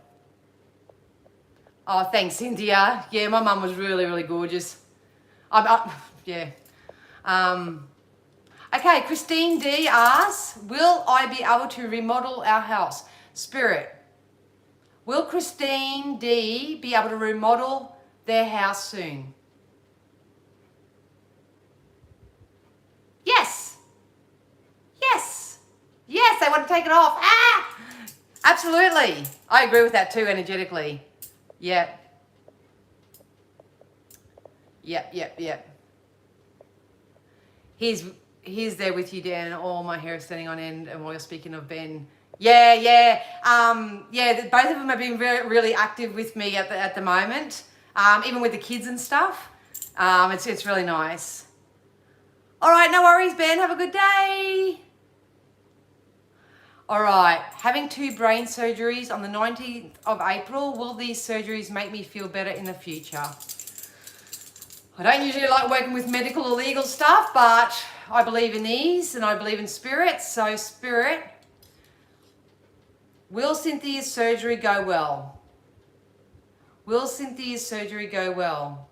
Oh, thanks, Cynthia. Yeah, my mum was really, really gorgeous. Yeah. Okay, Christine D asks, will I be able to remodel our house? Spirit, Will Christine D be able to remodel their house soon? Yes. Yes. Yes, they want to take it off. Ah! Absolutely. I agree with that too energetically. Yep. Yep. He's there with you, Dan. All my hair is standing on end, and while you're speaking of Ben. Yeah. Both of them have been really active with me at the moment. Even with the kids and stuff. It's really nice. All right, no worries, Ben. Have a good day. All right, having 2 brain surgeries on the 19th of April. Will these surgeries make me feel better in the future? I don't usually like working with medical or legal stuff, but I believe in these and I believe in spirit. So spirit, will Cynthia's surgery go well? Will Cynthia's surgery go well?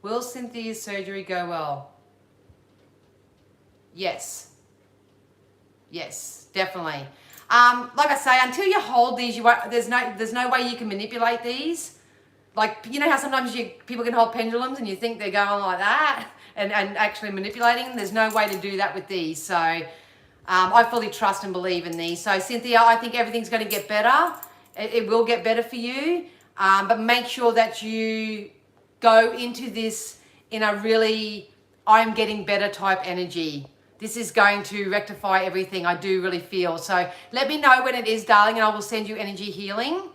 Will Cynthia's surgery go well? Yes. Yes, definitely. Like I say, until you hold these, there's no way you can manipulate these. Like, you know how sometimes people can hold pendulums and you think they're going like that and actually manipulating them? There's no way to do that with these. So I fully trust and believe in these. So Cynthia, I think everything's going to get better. It will get better for you. But make sure that you go into this in a really, I'm getting better type energy. This is going to rectify everything, I do really feel. So let me know when it is, darling, and I will send you energy healing.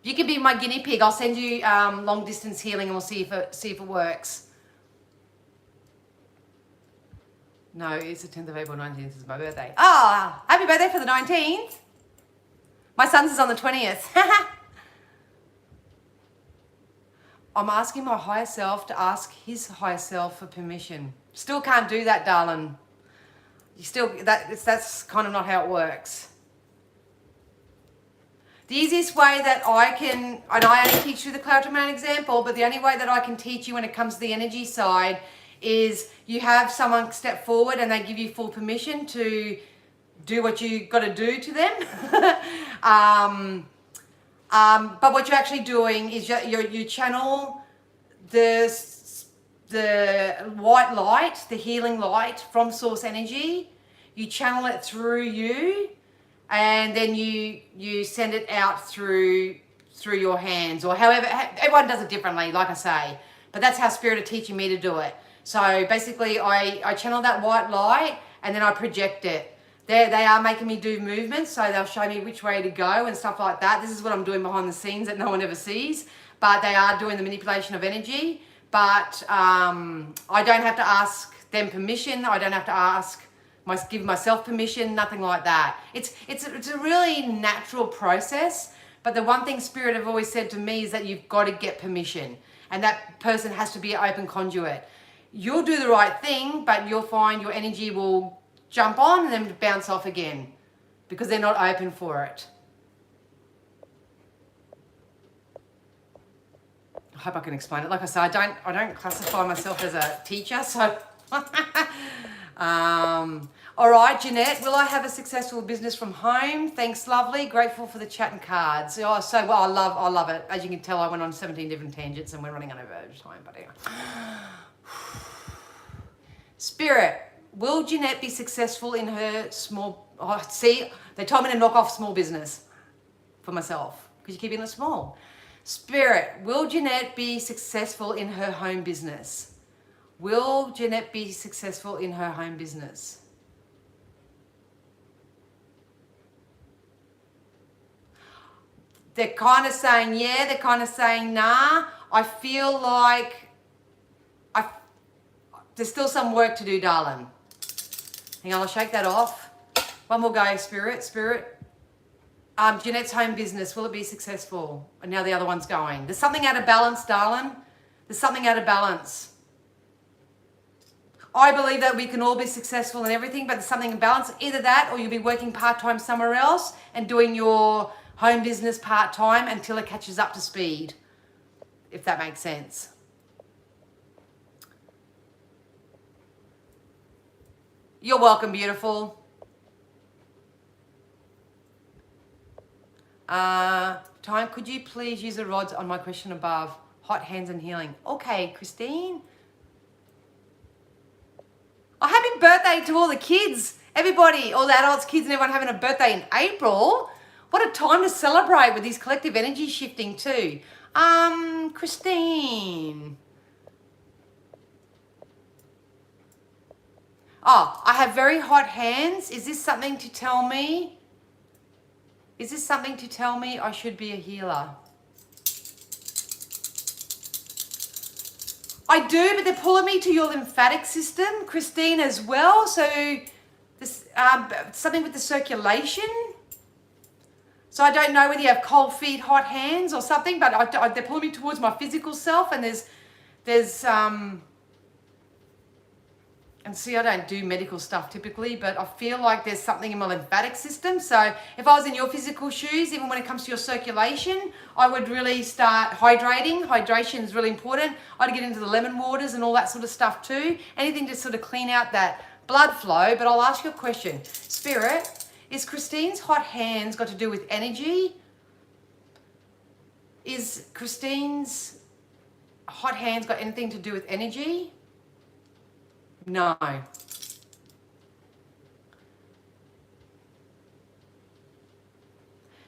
You can be my guinea pig. I'll send you long distance healing and we'll see if it works. No, it's the 10th of April, 19th is my birthday. Ah, happy birthday for the 19th. My son's is on the 20th. I'm asking my higher self to ask his higher self for permission. Still can't do that, darling. That's kind of not how it works. The easiest way that I can, and I only teach you the Cloud to Man example, but the only way that I can teach you when it comes to the energy side is you have someone step forward and they give you full permission to do what you got to do to them. But what you're actually doing is you channel the white light, the healing light from source energy. You channel it through you, and then you send it out through your hands, or however, everyone does it differently, like I say, but that's how Spirit are teaching me to do it. So basically I channel that white light and then I project it. They are making me do movements, so they'll show me which way to go and stuff like that. This is what I'm doing behind the scenes that no one ever sees, but they are doing the manipulation of energy. But I don't have to ask them permission. I don't have to give myself permission, nothing like that. It's a really natural process, but the one thing Spirit have always said to me is that you've got to get permission, and that person has to be an open conduit. You'll do the right thing, but you'll find your energy will jump on and then bounce off again because they're not open for it. I hope I can explain it. Like I said, I don't classify myself as a teacher, so all right, Jeanette, will I have a successful business from home? Thanks, lovely. Grateful for the chat and cards. Oh, so well, I love it. As you can tell, I went on 17 different tangents and we're running out of time, but anyway. Spirit, will Jeanette be successful in her small... Oh, see, they told me to knock off small business for myself because you're keeping it small. Spirit, will Jeanette be successful in her home business? Will Jeanette be successful in her home business? They're kind of saying yeah, they're kind of saying nah. I feel like there's still some work to do, darling. Hang on, I'll shake that off. One more go, Spirit. Jeanette's home business, will it be successful? And now the other one's going. There's something out of balance, darling. There's something out of balance. I believe that we can all be successful in everything, but there's something in balance. Either that or you'll be working part-time somewhere else and doing your home business part-time until it catches up to speed, if that makes sense. You're welcome, beautiful. Time, could you please use the rods on my question above? Hot hands and healing. Okay, Christine. Oh, happy birthday to all the kids. Everybody, all the adults, kids, and everyone having a birthday in April. What a time to celebrate with this collective energy shifting too. Christine. Oh, I have very hot hands. Is this something to tell me? Is this something to tell me I should be a healer? I do, but they're pulling me to your lymphatic system, Christine, as well. So this something with the circulation. So I don't know whether you have cold feet, hot hands or something, but they're pulling me towards my physical self, and there's and see, I don't do medical stuff typically, but I feel like there's something in my lymphatic system. So if I was in your physical shoes, even when it comes to your circulation, I would really start hydrating. Hydration is really important. I'd get into the lemon waters and all that sort of stuff too. Anything to sort of clean out that blood flow. But I'll ask you a question. Spirit, is Christine's hot hands got to do with energy? Is Christine's hot hands got anything to do with energy? No.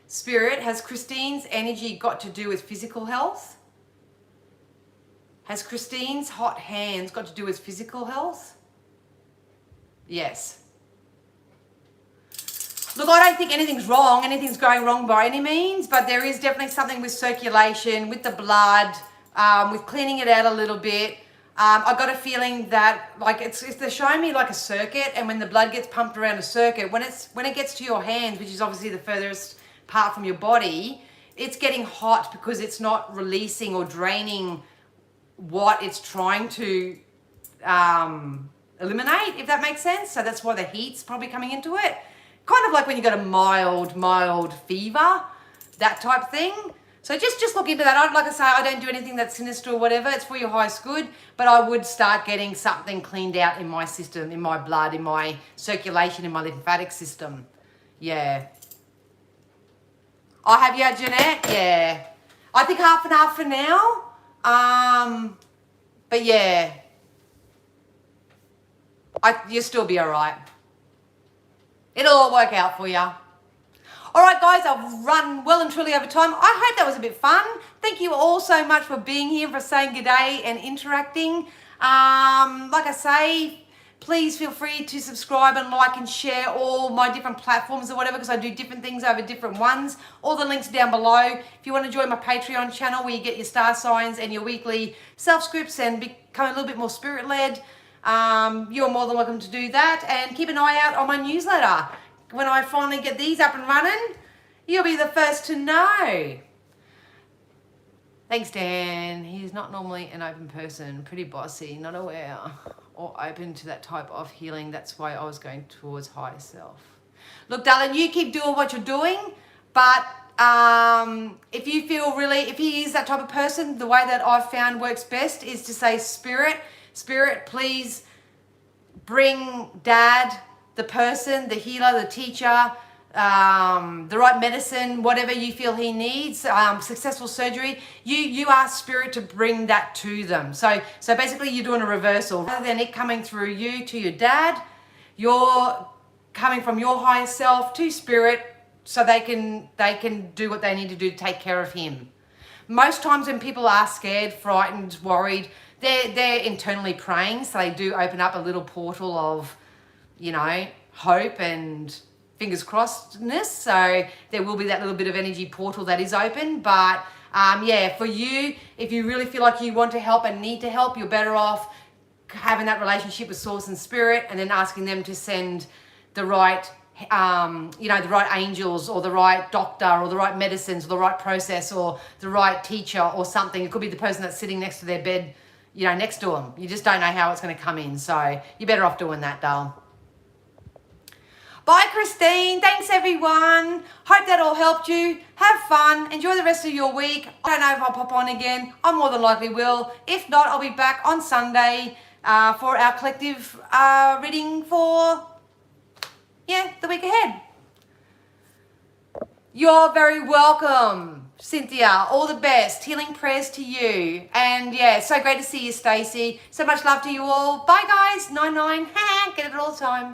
Spirit, has Christine's energy got to do with physical health? Has Christine's hot hands got to do with physical health? Yes. Look, I don't think anything's wrong. Anything's going wrong by any means, but there is definitely something with circulation, with the blood, with cleaning it out a little bit. I got a feeling that like they're showing me like a circuit, and when the blood gets pumped around a circuit, when it gets to your hands, which is obviously the furthest part from your body, it's getting hot because it's not releasing or draining what it's trying to eliminate, if that makes sense. So that's why the heat's probably coming into it. Kind of like when you got a mild fever, that type thing. So just look into that. Like I say, I don't do anything that's sinister or whatever. It's for your highest good. But I would start getting something cleaned out in my system, in my blood, in my circulation, in my lymphatic system. Yeah. I have you, Jeanette? Yeah. I think half and half for now. But yeah. You'll still be all right. It'll all work out for you. All right, guys, I've run well and truly over time. I hope that was a bit fun. Thank you all so much for being here, for saying good day and interacting. Like I say, please feel free to subscribe and like and share all my different platforms or whatever, because I do different things over different ones. All the links down below. If you want to join my Patreon channel where you get your star signs and your weekly self-scripts and become a little bit more spirit-led, you're more than welcome to do that. And keep an eye out on my newsletter. When I finally get these up and running, you'll be the first to know. Thanks, Dan. He's not normally an open person, pretty bossy, not aware or open to that type of healing. That's why I was going towards higher self. Look, darling, you keep doing what you're doing, but if you feel really, if he is that type of person, the way that I've found works best is to say, Spirit, please bring Dad, the person, the healer, the teacher, the right medicine, whatever you feel he needs, successful surgery, you ask Spirit to bring that to them. So basically you're doing a reversal. Rather than it coming through you to your dad, you're coming from your higher self to Spirit so they can do what they need to do to take care of him. Most times when people are scared, frightened, worried, they're internally praying, so they do open up a little portal of, you know, hope and fingers crossedness. So there will be that little bit of energy portal that is open. But yeah, for you, if you really feel like you want to help and need to help, you're better off having that relationship with Source and Spirit, and then asking them to send the right, you know, the right angels or the right doctor or the right medicines or the right process or the right teacher or something. It could be the person that's sitting next to their bed, you know, next to them. You just don't know how it's going to come in. So you're better off doing that, darling. Bye, Christine. Thanks, everyone. Hope that all helped you. Have fun. Enjoy the rest of your week. I don't know if I'll pop on again. I more than likely will. If not, I'll be back on Sunday for our collective reading for, yeah, the week ahead. You're very welcome, Cynthia. All the best. Healing prayers to you. And yeah, so great to see you, Stacey. So much love to you all. Bye, guys. 9-9. Get it all the time.